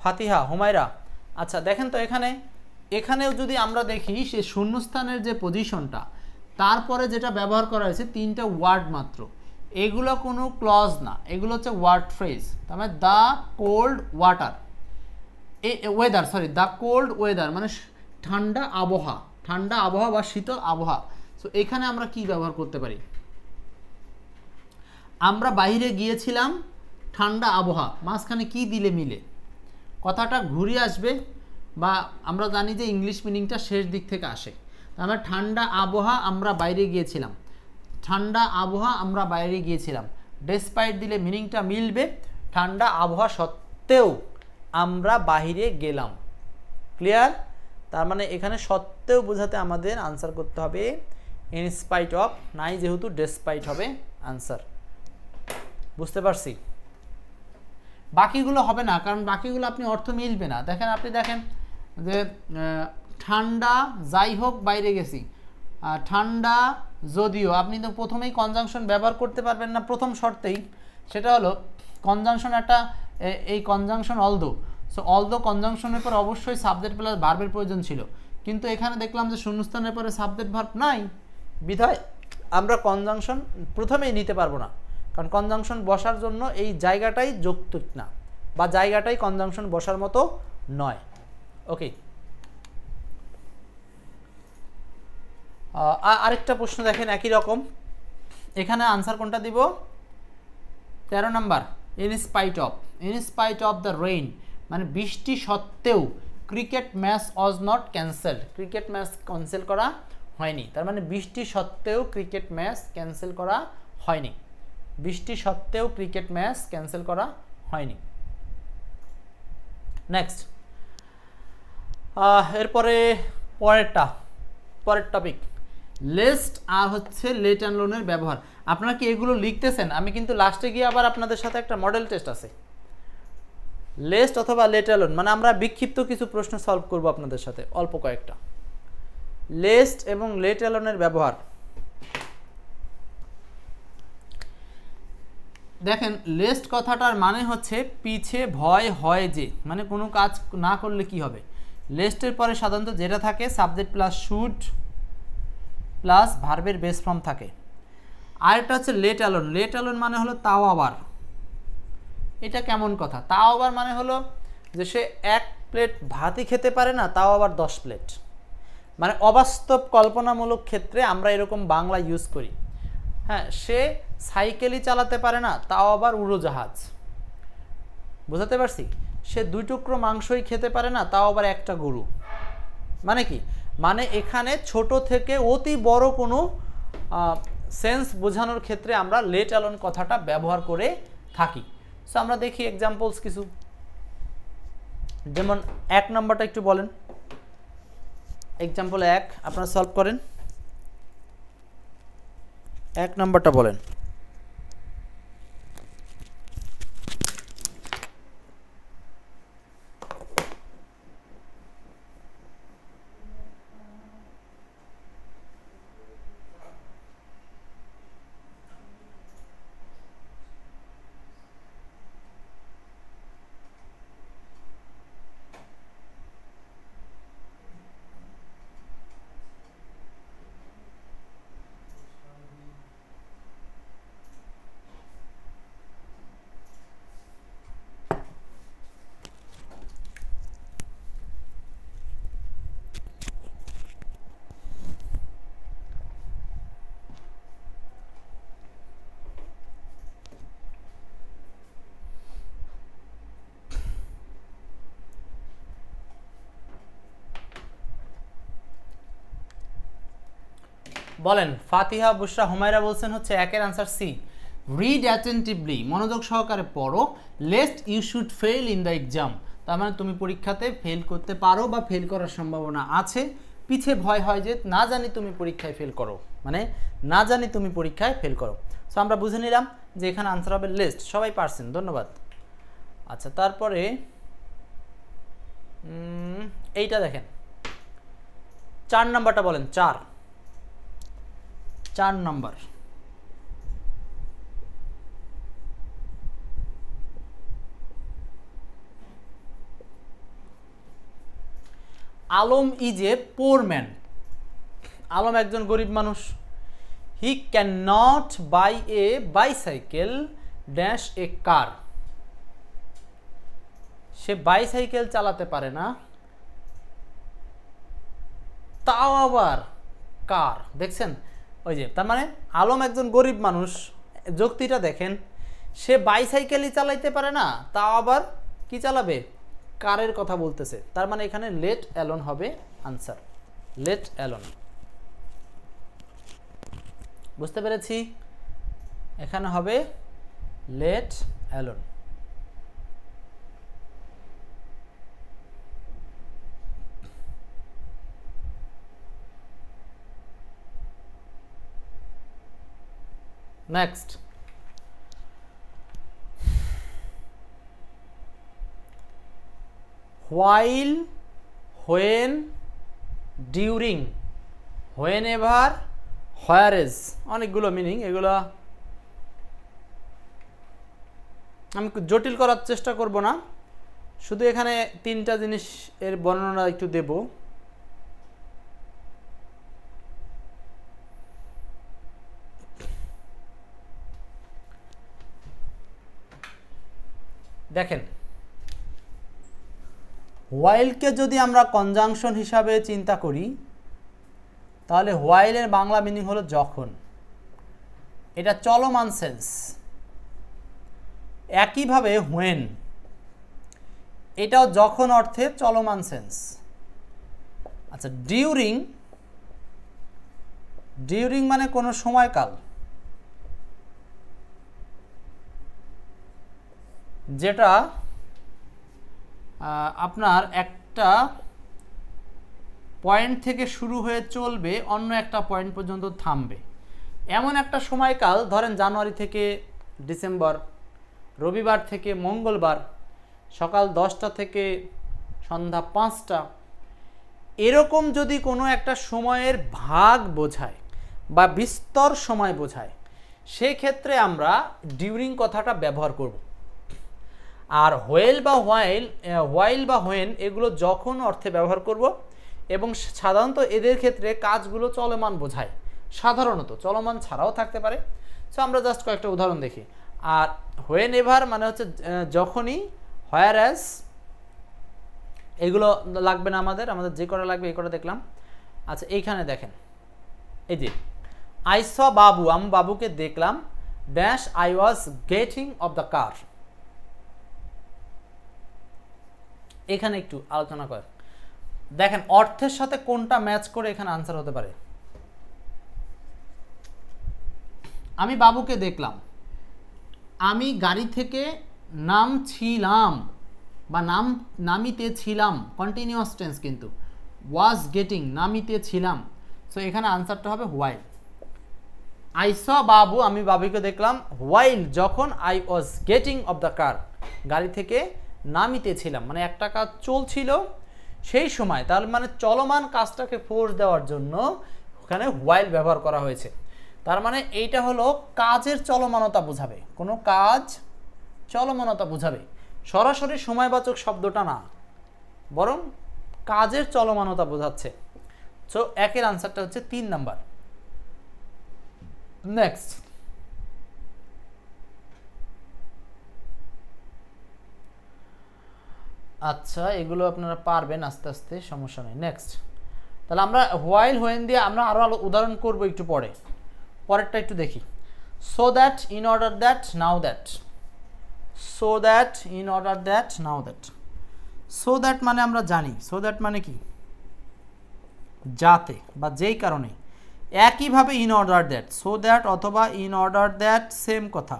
Fatiha, Humaira. আচ্ছা দেখেন তো এখানেও যদি আমরা দেখি সে শূন্যস্থানের যে পজিশনটা, তারপরে যেটা ব্যবহার করা হয়েছে তিনটা ওয়ার্ড মাত্র, এগুলো কোনো ক্লজ না, এগুলো হচ্ছে ওয়ার্ড ফ্রেজ। তার মানে the cold weather, sorry the cold weather মানে ঠান্ডা আবহাওয়া বা শীতল আবহাওয়া। সো এখানে আমরা কি ব্যবহার করতে পারি? আমরা বাইরে গিয়েছিলাম, ঠান্ডা আবহাওয়া, মাঝখানে কি দিলে মিলে? কথাটা ঘুরে আসবে, বা আমরা জানি যে ইংলিশ মিনিংটা শেষ দিক থেকে আসে। তার ঠান্ডা আবহাওয়া আমরা বাইরে গিয়েছিলাম, ঠান্ডা আবহাওয়া আমরা বাইরে গিয়েছিলাম, ডেসপাইট দিলে মিনিংটা মিলবে, ঠান্ডা আবহাওয়া সত্ত্বেও আমরা বাইরে গেলাম। ক্লিয়ার? তার মানে এখানে সত্ত্বেও বোঝাতে আমাদের আনসার করতে হবে ইন স্পাইট অফ, নাই যেহেতু ডেসপাইট হবে আনসার। বুঝতে পারছি? বাকিগুলো হবে না, কারণ বাকিগুলো আপনি অর্থ মিলবে না। দেখেন আপনি দেখেন যে ঠান্ডা যাই হোক বাইরে গেছি, ঠান্ডা যদিও, আপনি তো প্রথমেই কনজাংশন ব্যবহার করতে পারবেন না প্রথম শর্তেই, সেটা হলো কনজাংশন একটা, এই কনজাংশন অলদো। সো অলদো কনজাংশনের পর অবশ্যই সাবজেক্ট প্লাস ভার্বের প্রয়োজন ছিল, কিন্তু এখানে দেখলাম যে শূন্যস্থানের পরে সাবজেক্ট ভার্ব নাই, বিধায় আমরা কনজাংশন প্রথমেই নিতে পারবো না, কারণ কনজাংশন বসার জন্য এই জায়গাটাই যৌক্তিক না, বা জায়গাটাই কনজাংশন বসার মতো নয়। ওকে, আরেকটা প্রশ্ন দেখেন একই রকম, এখানে আনসার কোনটা দিব? 13 number, in spite of the rain মানে বৃষ্টি সত্ত্বেও cricket match was not cancelled, cricket match cancel করা হয়নি। তার মানে বৃষ্টি সত্ত্বেও ক্রিকেট ম্যাচ ক্যান্সেল করা হয়নি, বৃষ্টি সত্ত্বেও ক্রিকেট ম্যাচ ক্যান্সেল করা হয়নি। নেক্সট, এরপরে পরের টপিক লেস্ট আর হচ্ছে লেট অ্যান্ড লোনের ব্যবহার। আপনারা কি এগুলো লিখতেছেন? আমি কিন্তু লাস্টে গিয়ে আবার আপনাদের সাথে একটা মডেল টেস্ট আছে, লেস্ট অথবা লেট অ্যালোন, মানে আমরা বিক্ষিপ্ত কিছু প্রশ্ন সলভ করব আপনাদের সাথে, অল্প কয়েকটা। লেস্ট এবং লেট অ্যালোনের ব্যবহার দেখেন। লেস্ট কথাটার মানে হচ্ছে পিছে ভয় হয় যে, মানে কোনো কাজ না করলে কি হবে। লেস্টের পরে সাধারণত যেটা থাকে সাবজেক্ট প্লাস শুড প্লাস ভার্বের বেস ফর্ম থাকে। আরেকটা হচ্ছে লেট অ্যালোন। লেট অ্যালোন মানে হলো তাও আবার। এটা কেমন কথা? তাও আবার মানে হলো যে সে 1 প্লেট ভাতই খেতে পারে না, তাও আবার 10 প্লেট। মানে অবাস্তব কল্পনামূলক ক্ষেত্রে আমরা এরকম বাংলা ইউজ করি। হ্যাঁ, সে সাইকেলই চালাতে পারে না, তাও আবার উড়োজাহাজ। বুঝাতে পারছি? সে 2 টুকরো মাংসই খেতে পারে না, তাও আবার একটা গরু। মানে কি? মানে এখানে ছোট থেকে অতি বড় কোনো সেন্স বোঝানোর ক্ষেত্রে আমরা লেট অ্যালোন কথাটা ব্যবহার করে থাকি। সো আমরা দেখি এক্সাম্পলস কিছু। যেমন 1 নম্বরটা একটু বলেন। এক্সাম্পল 1 আপনারা সলভ করেন। 1 নম্বরটা বলেন। বলেন। ফাতিহা, বুশরা, হুমায়রা বলছেন হচ্ছে 1-এর আনসার সি। রিড অ্যাটেন্টিভলি, মনোযোগ সহকারে পড়ো। Lest you should fail in the exam, তার মানে তুমি পরীক্ষাতে ফেল করতে পারো বা ফেল করার সম্ভাবনা আছে। পিছে ভয় হয় যে না জানি তুমি পরীক্ষায় ফেল করো, মানে না জানি তুমি পরীক্ষায় ফেল করো। সো আমরা বুঝে নিলাম যে এখানে আনসার হবে লেস্ট। সবাই পারছেন, ধন্যবাদ। আচ্ছা, তারপরে এইটা দেখেন। 4 নাম্বারটা বলেন। 4 number. Alam is a poor man. Alam একজন গরিব মানুষ। He can not buy a bicycle dash a car. সে বাইসাইকেল চালাতে পারে না, তাও আবার কার। দেখছেন? ওই যে, তার মানে আলম একজন গরিব মানুষ, যুক্তিটা দেখেন। সে বাইসাইকেলই চালাইতে পারে না, তাও আবার কি চালাবে? কারের কথা বলতেছে। তার মানে এখানে লেট অ্যালোন হবে আনসার। Let alone. বুঝতে পেরেছি? এখানে হবে let alone. Next, while, when, during, whenever, whereas, অনেকগুলো মিনিং। এগুলো আমি জটিল করার চেষ্টা করব না, শুধু এখানে 3টা জিনিস এর বর্ণনা একটু দেব। দেখেন, হোয়াইলকে যদি আমরা কনজাংশন হিসাবে চিন্তা করি, তাহলে হোয়াইলের বাংলা মিনিং হলো যখন। এটা চলমান সেন্স। একইভাবে হোয়েন, এটাও যখন অর্থে চলমান সেন্স। আচ্ছা, ডিউরিং, ডিউরিং মানে কোনো সময়কাল, যেটা আপনার একটা পয়েন্ট থেকে শুরু হয়ে চলবে, অন্য একটা পয়েন্ট পর্যন্ত থামবে, এমন একটা সময়কাল। ধরেন জানুয়ারি থেকে ডিসেম্বর, রবিবার থেকে মঙ্গলবার, সকাল 10টা থেকে সন্ধ্যা 5টা, এরকম যদি কোনো একটা সময়ের ভাগ বোঝায় বা বিস্তর সময় বোঝায়, সেক্ষেত্রে আমরা ডিউরিং কথাটা ব্যবহার করব। আর হোয়েল বা হোয়াইল বা হোয়েন এগুলো যখন অর্থে ব্যবহার করব, এবং সাধারণত এদের ক্ষেত্রে কাজগুলো চলমান বোঝায়, সাধারণত চলমান ছাড়াও থাকতে পারে। সো আমরা জাস্ট কয়েকটা উদাহরণ দেখি। আর হোয়েন এভার মানে হচ্ছে যখনই, হোয়ার অ্যাজ এগুলো লাগবে না, আমাদের যে কটা লাগবে এই কটা দেখলাম। আচ্ছা এইখানে দেখেন, এই যে আই স বাবু, আমি বাবুকে দেখলাম, dash I was getting of the car. এখানে একটু আলোচনা কর, দেখেন অর্থের সাথে কোনটা ম্যাচ করে এখানে আনসার হতে পারে। আমি বাবুকে দেখলাম, আমি গাড়ি থেকে নামছিলাম বা নামিতেছিলাম, কন্টিনিউয়াস টেন্স কিন্তু, ওয়াজ গেটিং নামিতেছিলাম। সো এখানে আনসারটা হবে হোয়াইল। আই স বাবু, আমি বাবুকে দেখলাম, হোয়াইল যখন, I was getting of the car গাড়ি থেকে নামিতেছিলাম, মানে একটা কাজ চলছিল সেই সময়, তাহলে মানে চলমান কাজটাকে ফোর্স দেওয়ার জন্য ওখানে হোয়াইল ব্যবহার করা হয়েছে। তার মানে এইটা হলো কাজের চলমানতা বোঝাবে, কোনো কাজ চলমানতা বোঝাবে, সরাসরি সময়বাচক শব্দটা না, বরং কাজের চলমানতা বোঝাচ্ছে। সো একের আনসারটা হচ্ছে 3 নাম্বার। নেক্সট, আচ্ছা এগুলো আপনারা পারবেন আস্তে আস্তে, সমস্যা নেই। নেক্সট, তাহলে আমরা হোয়াইল হোয়েন দিয়ে আমরা আরও উদাহরণ করব একটু পরে, পরেরটা একটু দেখি। So that, in order that, now that. So that, in order that, now that. So that মানে আমরা জানি, সো দ্যাট মানে কি, যাতে বা যেই কারণে। একইভাবে in order that, so that অথবা ইন অর্ডার দ্যাট সেম কথা,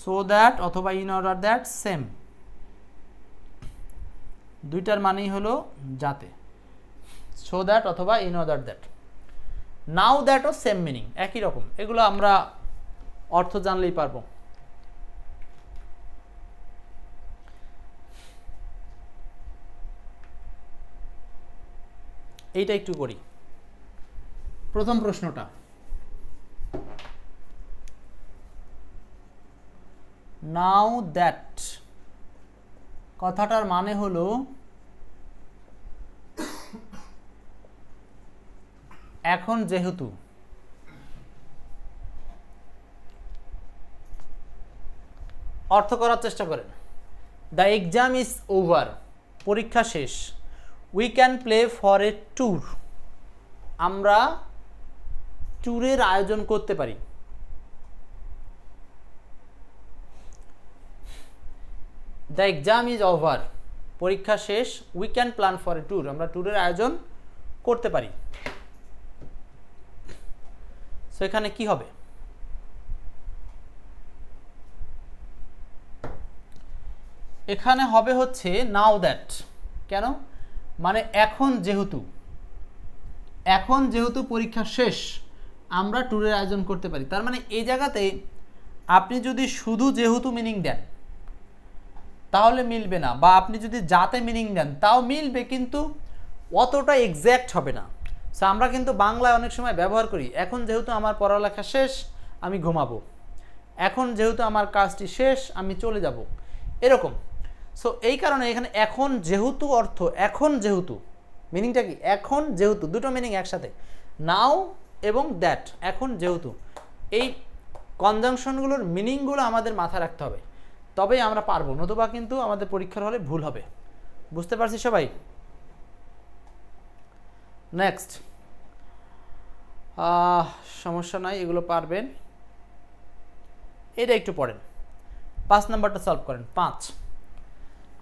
সো দ্যাট অথবা ইন অর্ডার দ্যাট সেম, দুইটার মানেই হলো যাতে, সো দ্যাট অথবা ইন অর্ডার দ্যাট। নাও দ্যাটও সেম মিনিং, একই রকম, এগুলো আমরা অর্থ জানলেই পারবো। এইটা একটু করি। প্রথম প্রশ্নটা, নাও দ্যাট কথাটার মানে হলো এখন যেহেতু। অর্থ করার চেষ্টা করেন। দ্য এক্সাম ইজ ওভার, পরীক্ষা শেষ। We can play for a tour, আমরা ট্যুরের আয়োজন করতে পারি। দ্য এক্সাম ইজ ওভার, পরীক্ষা শেষ। We can plan for a tour, আমরা ট্যুরের আয়োজন করতে পারি। সো এখানে কি হবে, এখানে হবে হচ্ছে নাও দ্যাট। কেন, মানে এখন যেহেতু, এখন যেহেতু পরীক্ষা শেষ আমরা ট্যুরের আয়োজন করতে পারি। তার মানে এই জায়গাতে আপনি যদি শুধু যেহেতু মিনিং দেন তাহলে মিলবে না, বা আপনি যদি যাতে মিনিং দেন তাও মিলবে, কিন্তু অতটা এক্স্যাক্ট হবে না। সো আমরা কিন্তু বাংলায় অনেক সময় ব্যবহার করি, এখন যেহেতু আমার পড়ালেখা শেষ আমি ঘুমাবো, এখন যেহেতু আমার কাজটি শেষ আমি চলে যাব, এরকম। সো এই কারণে এখানে এখন যেহেতু অর্থ, এখন যেহেতু মিনিংটা কি, এখন যেহেতু, দুটো মিনিং একসাথে, নাও এবং দ্যাট, এখন যেহেতু। এই কনজাংশনগুলোর মিনিংগুলো আমাদের মাথায় রাখতে হবে, তবেই আমরা পারবো, নতুবা কিন্তু আমাদের পরীক্ষার হলে ভুল হবে। বুঝতে পারছি সবাই? নেক্সট, সমস্যা নাই, এগুলো পারবেন। এটা একটু পড়েন, 5 নাম্বারটা সলভ করেন। 5,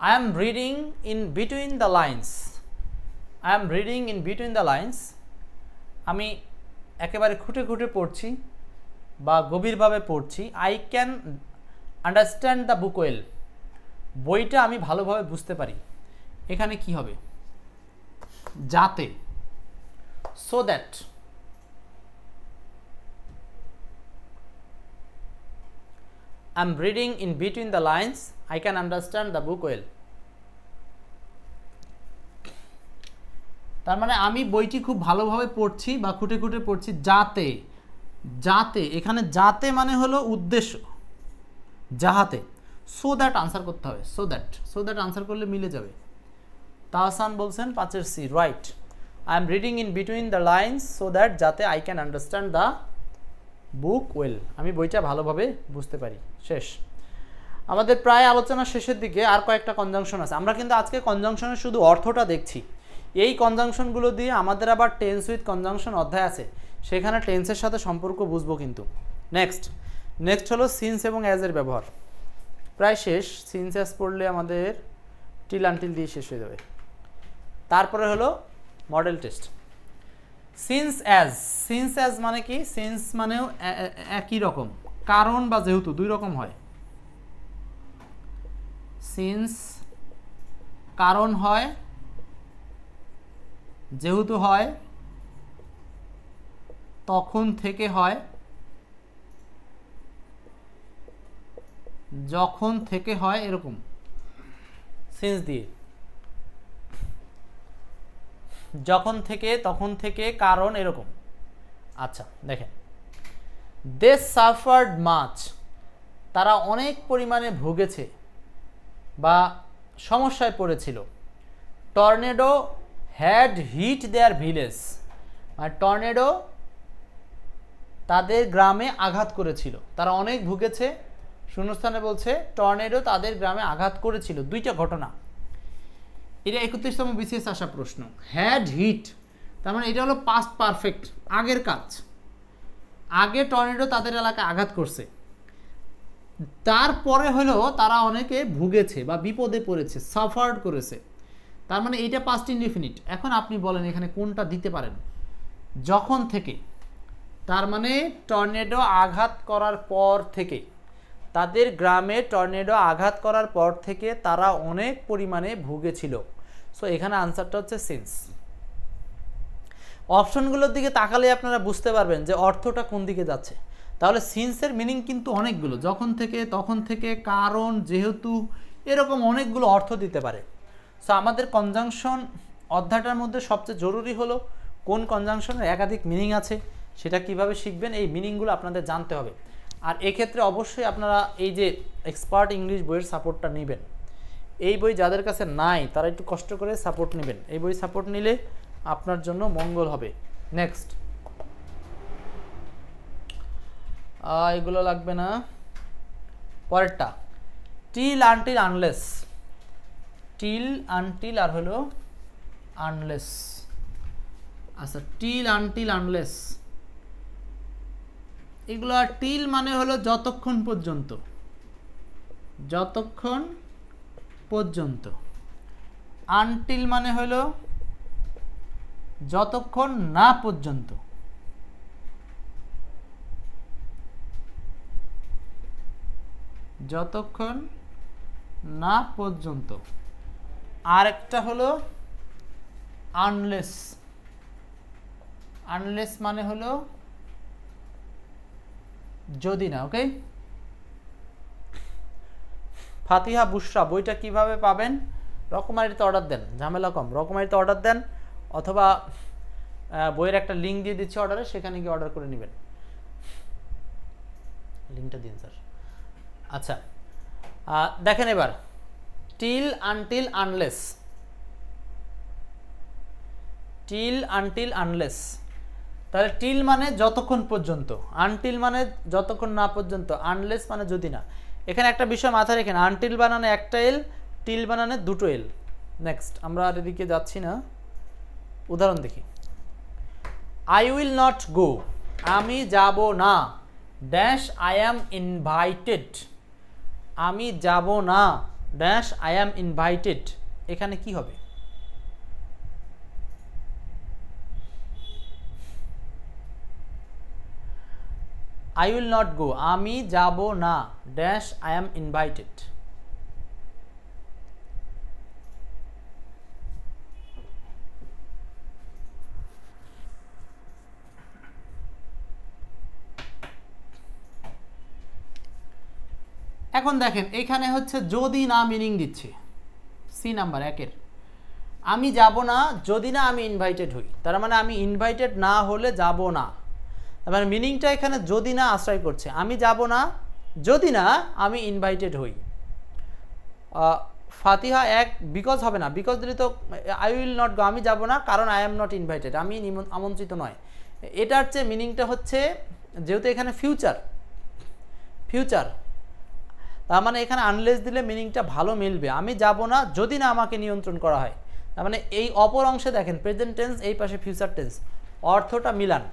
I am reading in between the lines. I am reading in between the lines. আমি একেবারে খুঁটে খুঁটে পড়ছি বা গভীরভাবে পড়ছি। I can understand the book well. বইটা আমি ভালোভাবে বুঝতে পারি। এখানে কি হবে, যাতে, so that। I am reading in between the lines, I can understand the book well. তার মানে আমি বইটি খুব ভালোভাবে পড়ছি বা খুঁটে খুঁটে পড়ছি যাতে, যাতে এখানে যাতে মানে হলো উদ্দেশ্য, যাহাতে, সো দ্যাট আনসার করতে হবে, সো দ্যাট আনসার করলে মিলে যাবে। তাহসান বলছেন 5-এর C, right. I am reading in between the lines so that, যাতে I can understand the book well, আমি বইটা ভালোভাবে বুঝতে পারি। শেষ। আমাদের প্রায় আলোচনা শেষের দিকে, আর কয়েকটা কনজাংশন আছে। আমরা কিন্তু আজকে কনজাংশনের শুধু অর্থটা দেখছি, এই কনজাংশনগুলো দিয়ে আমাদের আবার টেন্স উইথ কনজাংশন অধ্যায় আছে, সেখানে টেন্সের সাথে সম্পর্ক বুঝবো কিন্তু। নেক্সট হলো সিন্স এবং অ্যাজের ব্যবহার, প্রায় শেষ। সিন্স অ্যাজ পড়লে আমাদের টিল আনটিল দিয়ে শেষ হয়ে যাবে। তারপরে হলো মডেল টেস্ট। সিন্স অ্যাজ মানে কি? সিন্স মানেও একই রকম, কারণ বা যেহেতু দুই রকম হয়। সিন্স কারণ হয়, যেহেতু হয়, তখন থেকে হয়, যখন থেকে হয়, এরকম সিন্স দিয়ে। যখন থেকে, তখন থেকে, কারণ, এরকম। আচ্ছা দেখেন, দে সাফার্ড মাচ, তারা অনেক পরিমাণে ভুগেছে বা সমস্যায় পড়েছিল। Tornado had hit their village, মানে টর্নেডো তাদের গ্রামে আঘাত করেছিল, তারা অনেক ভুগেছে। শূন্যস্থানে বলছে টর্নেডো তাদের গ্রামে আঘাত করেছিল, দুইটা ঘটনা। এটা 31তম বিসিএস আসা প্রশ্ন। হ্যাড হিট তার মানে এটা হলো পাস্ট পারফেক্ট, আগের কাজ। আগে টর্নেডো তাদের এলাকায় আঘাত করছে, তারপরে হলো তারা অনেকে ভুগেছে বা বিপদে পড়েছে, সাফার্ড করেছে। তার মানে এইটা পাস্ট ইনডিফিনিট। এখন আপনি বলেন এখানে কোনটা দিতে পারেন? যখন থেকে, তার মানে টর্নেডো আঘাত করার পর থেকে, তাদের গ্রামে টর্নেডো আঘাত করার পর থেকে তারা অনেক পরিমাণে ভুগেছিল। সো এখানে আনসারটা হচ্ছে সিন্স। অপশনগুলোর দিকে তাকালে আপনারা বুঝতে পারবেন যে অর্থটা কোন দিকে যাচ্ছে। তাহলে সিন্সের মিনিং কিন্তু অনেকগুলো, যখন থেকে, তখন থেকে, কারণ, যেহেতু, এরকম অনেকগুলো অর্থ দিতে পারে। সো আমাদের কনজাংশন অধ্যায়টার মধ্যে সবচেয়ে জরুরি হলো কোন কনজাংশনের একাধিক মিনিং আছে, সেটা কিভাবে শিখবেন, এই মিনিংগুলো আপনাদের জানতে হবে। আর এক্ষেত্রে অবশ্যই আপনারা এই যে এক্সপার্ট ইংলিশ বইয়ের সাপোর্টটা নেবেন। এই বই যাদের কাছে নাই তারা একটু কষ্ট করে সাপোর্ট নেবেন, এই বই সাপোর্ট নিলে আপনার জন্য মঙ্গল হবে। নেক্সট, এগুলো লাগবে না, পরেরটা till until unless. Till until আর হলো আনলেস। আচ্ছা, টিল আনটিল আনলেস, এগুলো টিল মানে হলো যতক্ষণ পর্যন্ত, যতক্ষণ পর্যন্ত। আনটিল মানে হলো যতক্ষণ না পর্যন্ত, যতক্ষণ না পর্যন্ত। আর একটা হলো আনলেস। আনলেস মানে হলো যদি না। ওকে, ফাতিহা বুশরা বইটা কিভাবে পাবেন? রকমারিতে অর্ডার দেন, ঝামেলা কম। রকমারিতে অর্ডার দেন অথবা বইয়ের একটা লিঙ্ক দিয়ে দিচ্ছি অর্ডারে, সেখানে গিয়ে অর্ডার করে নেবেন। লিঙ্কটা দিন স্যার। আচ্ছা দেখেন এবার, till until unless, till until unless. তাহলে টিল মানে যতক্ষণ পর্যন্ত, আনটিল মানে যতক্ষণ না পর্যন্ত, আনলেস মানে যদি না। এখানে একটা বিষয় মাথায় রেখেন, আনটিল বানানে একটা এল, টিল বানানে দুটো এল। নেক্সট, আমরা আর এদিকে যাচ্ছি না, উদাহরণ দেখি। আই উইল নট গো, আমি যাব না, ড্যাশ আই অ্যাম ইনভাইটেড, আমি যাব না, ড্যাশ আই অ্যাম ইনভাইটেড। এখানে কি হবে? I will not go, আমি যাব না, ড্যাশ I am invited। এখন দেখেন এখানে হচ্ছে যদি না মিনিং দিচ্ছে, সি নাম্বার 1-এর, আমি যাব না যদি না আমি ইনভাইটেড হই, তার মানে আমি ইনভাইটেড না হলে যাব না। তার মানে মিনিংটা এখানে যদি না আশ্রয় করছে, আমি যাব না যদি না আমি ইনভাইটেড হই। ফাতিহা 1 বিকজ হবে না, বিকজ দিলে তো আই উইল নট গো, আমি যাব না কারণ আই এম নট ইনভাইটেড, আমি আমন্ত্রিত নয়। এটার চেয়ে মিনিংটা হচ্ছে, যেহেতু এখানে ফিউচার, তার মানে এখানে আনলেস দিলে মিনিংটা ভালো মিলবে, আমি যাব না যদি না আমাকে নিয়ন্ত্রণ করা হয়। তার মানে এই অপর অংশে দেখেন প্রেজেন্ট টেন্স, এই পাশে ফিউচার টেন্স, অর্থটা মিলান।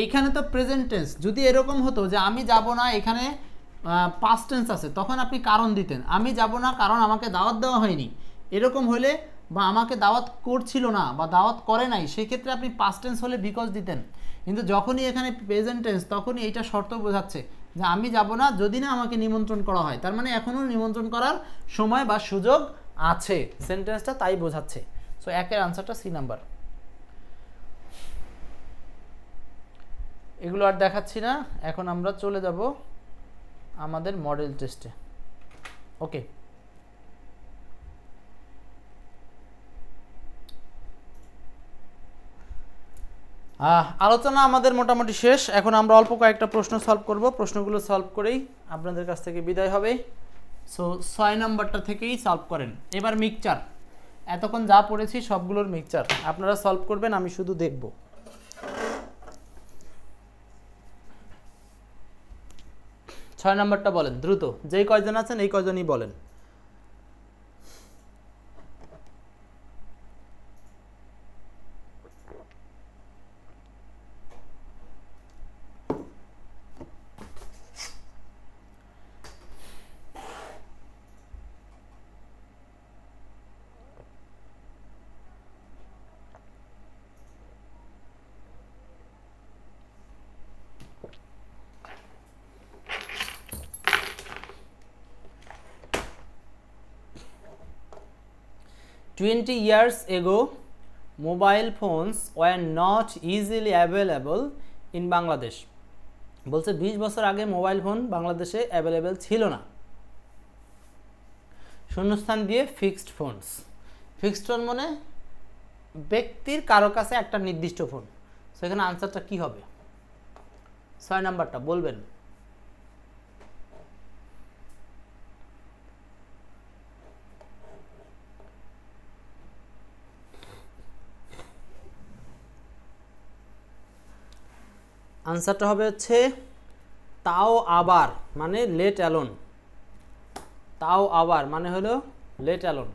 এইখানে তো প্রেজেন্ট টেন্স, যদি এরকম হতো যে আমি যাব না, এখানে পাস্ট টেন্স আছে, তখন আপনি কারণ দিতেন, আমি যাব না কারণ আমাকে দাওয়াত দেওয়া হয়নি, এরকম হলে, বা আমাকে দাওয়াত করছিল না বা দাওয়াত করে নাই, সেই ক্ষেত্রে আপনি পাস্ট টেন্স হলে বিকজ দিতেন। কিন্তু যখনই এখানে প্রেজেন্ট টেন্স, তখনই এইটা শর্ত বোঝাচ্ছে যে আমি যাব না যদি না আমাকে নিমন্ত্রণ করা হয়, তার মানে এখনও নিমন্ত্রণ করার সময় বা সুযোগ আছে, সেন্টেন্সটা তাই বোঝাচ্ছে। সো 1-এর আনসারটা সি নাম্বার। এগুলো আর দেখাচ্ছি না, এখন আমরা চলে যাব আমাদের মডেল টেস্টে। ওকে, আলোচনা আমাদের মোটামুটি শেষ। এখন আমরা অল্প কয়েকটা প্রশ্ন সলভ করব, প্রশ্নগুলো সলভ করেই আপনাদের কাছ থেকে বিদায় হবে। সো 6 নম্বরটা থেকেই সলভ করেন। এবার মিক্সচার, এতক্ষণ যা পড়েছি সবগুলোর মিক্সচার আপনারা সলভ করবেন, আমি শুধু দেখব। 6 নম্বরটা বলেন দ্রুত, যেই কয়জন আছেন এই কয়জনই বলেন। "20 years ago, mobile phones were not easily available in Bangladesh" বলছে 20 বছর আগে মোবাইল ফোন বাংলাদেশে অ্যাভেলেবেল ছিল না। শূন্যস্থান দিয়ে ফিক্সড ফোনস, ফিক্সড ফোন মানে ব্যক্তির কারো কাছে একটা নির্দিষ্ট ফোন। সো এখানে আনসারটা কি হবে? 6 নাম্বারটা বলবেন। আনসারটা হবে হচ্ছে তাও আবার, মানে লেট অ্যালোন। তাও আবার মানে হলো লেট অ্যালোন।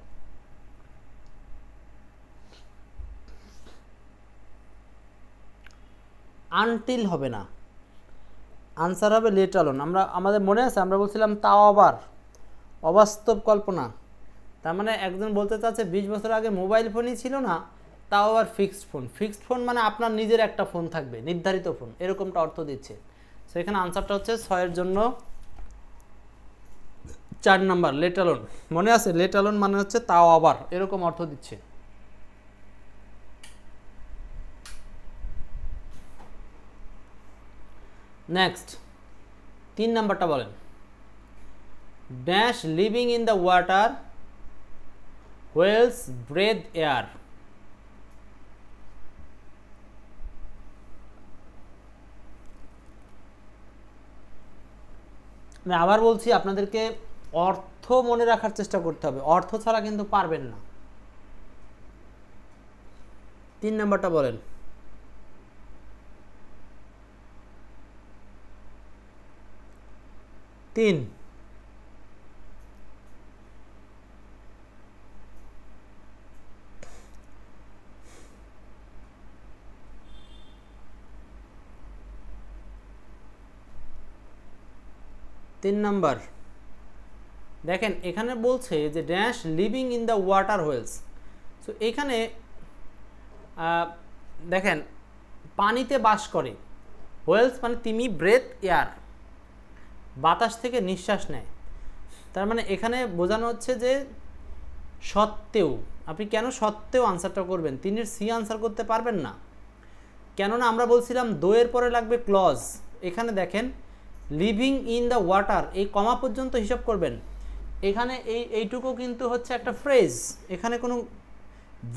আনটিল হবে না, আনসার হবে লেট অ্যালোন। আমাদের মনে আছে আমরা বলছিলাম তাও আবার, অবাস্তব কল্পনা। তার মানে একজন বলতে চাচ্ছে 20 বছর আগে মোবাইল ফোনই ছিল না, তাও আবার ফিক্সড ফোন। ফিক্সড ফোন মানে আপনার নিজের একটা ফোন থাকবে, নির্ধারিত ফোন, এরকমটা অর্থ দিচ্ছে। সো এখানে আনসারটা হচ্ছে 6-এর জন্য 4 নাম্বার লেট অ্যালোন। মনে আছে লেট অ্যালোন মানে হচ্ছে তাও আবার, এরকম অর্থ দিচ্ছে। নেক্সট 3 নাম্বারটা বলেন। Dash living in the water, whales breathe air। আমি আবার বলছি, আপনাদেরকে অর্থ মনে রাখার চেষ্টা করতে হবে, অর্থ ছাড়া কিন্তু পারবেন না। 3 নাম্বারটা বলেন। তিন, নাম্বার দেখেন এখানে বলছে যে dash living in the water whales. So এখানে দেখেন পানিতে বাস করে, হোয়েলস মানে তিমি, ব্রেথ এয়ার, বাতাস থেকে নিঃশ্বাস নেয়। তার মানে এখানে বোঝানো হচ্ছে যে সত্ত্বেও, আপনি কেন সত্ত্বেও আনসারটা করবেন? 3-এর সি আনসার করতে পারবেন না। কেননা আমরা বলছিলাম দোয়ের পরে লাগবে ক্লজ। এখানে দেখেন লিভিং ইন দ্য ওয়াটার, এই কমা পর্যন্ত হিসাব করবেন। এখানে এইটুকু কিন্তু হচ্ছে একটা ফ্রেজ, এখানে কোনো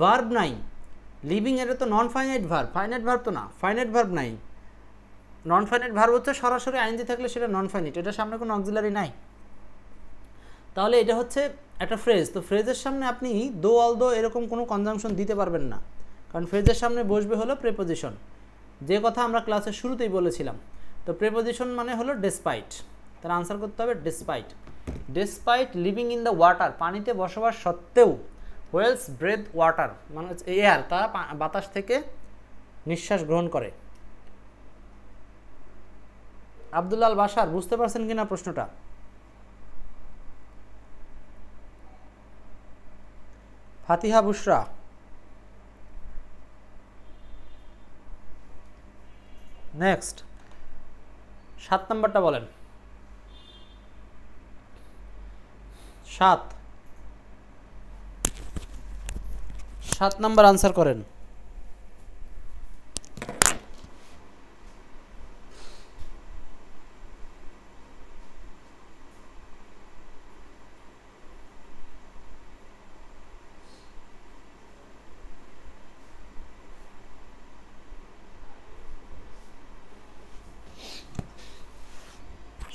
ভার্ব নাই। লিভিং এটা তো non finite verb, finite verb তো না, ফাইনাইট ভার্ব নাই। নন ফাইনাইট ভার্ব হচ্ছে সরাসরি আইএনজি থাকলে সেটা নন ফাইনাইট, এটার সামনে কোনো অক্সিলারি নাই। তাহলে এটা হচ্ছে একটা ফ্রেজ, তো ফ্রেজের সামনে আপনি দো অল দো এরকম কোনো কনজাংশন দিতে পারবেন না, কারণ ফ্রেজের সামনে বসবে হলো প্রেপোজিশন, যে কথা আমরা ক্লাসের শুরুতেই বলেছিলাম। তো প্রেপোজিশন মানে হলো ডেসপাইট, তার আনসার করতে হবে despite. Despite living in the water, পানিতে বসবাস সত্ত্বেও, হোয়েলস ব্রেথ ওয়াটার মানে হচ্ছে এয়ার, তারা বাতাস থেকে নিঃশ্বাস গ্রহণ করে। আব্দুল্লাহ আল বাশার বুঝতে পারছেন কিনা প্রশ্নটা? ফাতিহা বুশরা, নেক্সট 7 নম্বরটা বলেন। 7 নম্বর আনসার করেন।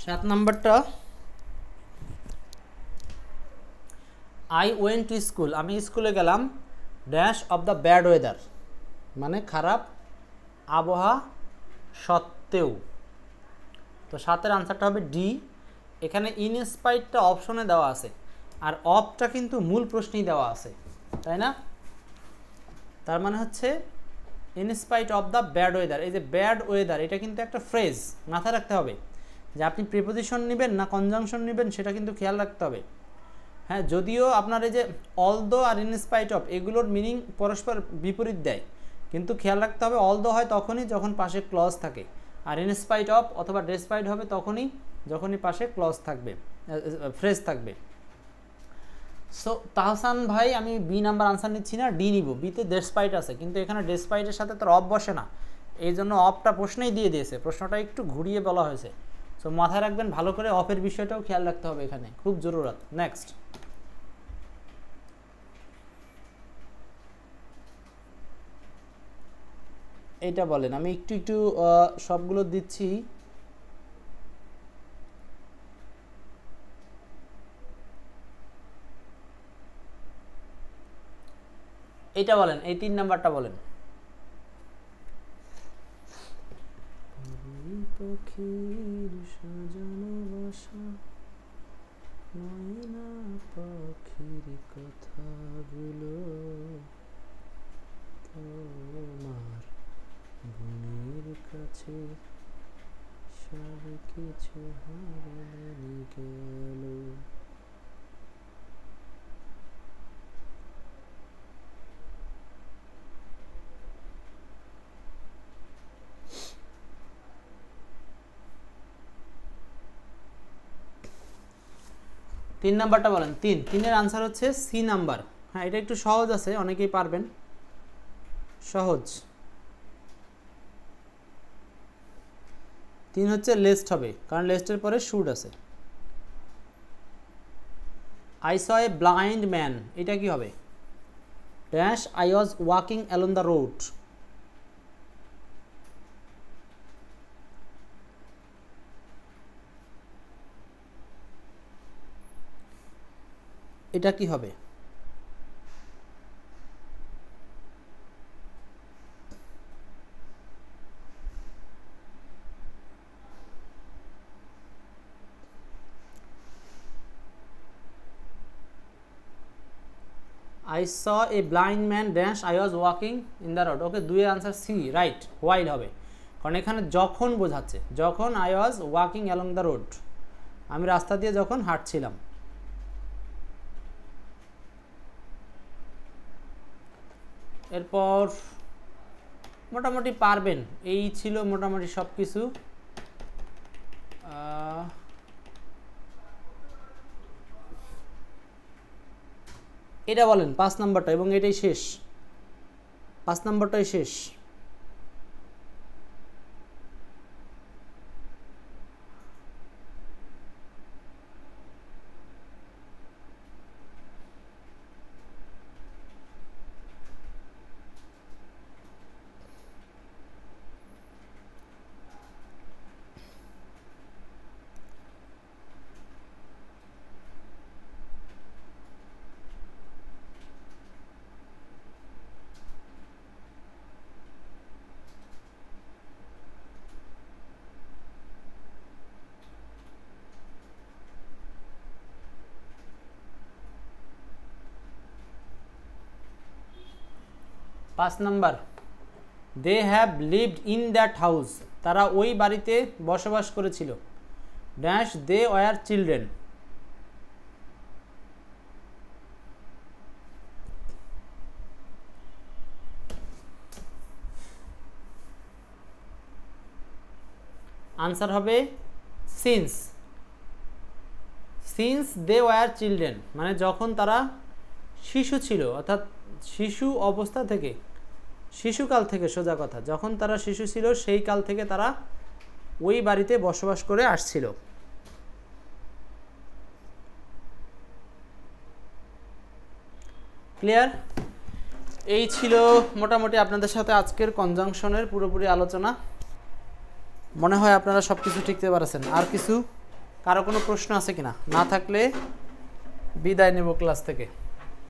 সাত নম্বরটা, আই ওয়েন্ট টু স্কুল, আমি স্কুলে গেলাম, dash of the bad weather মানে খারাপ আবহাওয়া সত্ত্বেও। তো 7-এর আনসারটা হবে ডি। এখানে ইনস্পাইটটা অপশনে দেওয়া আছে, আর অফটা কিন্তু মূল প্রশ্নেই দেওয়া আছে, তাই না? তার মানে হচ্ছে in spite of the bad weather, এই যে ব্যাড ওয়েদার এটা কিন্তু একটা ফ্রেজ, মাথায় রাখতে হবে যে আপনি প্রিপোজিশন নেবেন না কনজাংশন নেবেন সেটা কিন্তু খেয়াল রাখতে হবে। হ্যাঁ, যদিও আপনার এই যে অলদো আর ইনস্পাইট অফ এগুলোর মিনিং পরস্পর বিপরীত দেয়, কিন্তু খেয়াল রাখতে হবে অলদো হয় তখনই যখন পাশে ক্লজ থাকে, আর ইনস্পাইট অফ অথবা ডেসপাইট হবে তখনই যখনই পাশে ক্লজ থাকবে, ফ্রেজ থাকবে। সো তাহসান ভাই আমি বি নাম্বার আনসার নিচ্ছি না, ডি নিব। বিতে ডেসপাইট আছে, কিন্তু এখানে ডেসপাইটের সাথে তার অফ বসে না, এই জন্য অফটা প্রশ্নেই দিয়ে দিয়েছে, প্রশ্নটা একটু ঘুরিয়ে বলা হয়েছে। সো মাথায় রাখবেন ভালো করে, অফের বিষয়টাও খেয়াল রাখতে হবে, এখানে খুব জরুরত। নেক্সট, এইটা বলেন, আমি একটু একটু সবগুলো দিচ্ছি। এইটা বলেন, এই 3 নাম্বারটা বলেন। পাখির সাজানো বাসা, ময়না পাখির কথাগুলো তোমার ঘুমের কাছে সব কিছু হারিয়ে গেল। তিন নাম্বারটা বলেন। 3-এর আনসার হচ্ছে সি নাম্বার। হ্যাঁ, এটা একটু সহজ আছে, অনেকেই পারবেন, সহজ। 3 হচ্ছে লেস্ট হবে, কারণ লেস্টের পরে শুড আছে। I saw a blind man, এটা কি হবে? Dash I was walking along the road, এটা কি হবে? I saw a blind man dash I was walking in the road. Okay, 2-এর আনসার সি, রাইট, হোয়াইল হবে, কারণ এখানে যখন বোঝাচ্ছে, যখন I was walking along the road, আমি রাস্তা দিয়ে যখন হাঁটছিলাম। এরপর মোটামুটি পারবেন, এই ছিল মোটামুটি সব কিছু। এটা বলেন 5 নাম্বারটা, এবং এটাই শেষ, 5 নাম্বারটাই শেষ। 5 number, they have lived in that house, তারা ওই বাড়িতে বসবাস করেছিল। Dash they were children. Answer হবে since. Since they were children মানে যখন তারা শিশু ছিল, অর্থাৎ শিশু অবস্থা থেকে, শিশুকাল থেকে, সোজা কথা, যখন তারা শিশু ছিল সেই কাল থেকে তারা ওই বাড়িতে বসবাস করে আসছিল। ক্লিয়ার? এই ছিল মোটামুটি আপনাদের সাথে আজকের কনজাংশনের পুরোপুরি আলোচনা। মনে হয় আপনারা সব কিছু শিখতে পারছেন। আর কিছু কারো কোনো প্রশ্ন আছে কিনা? না থাকলে বিদায় নেব ক্লাস থেকে।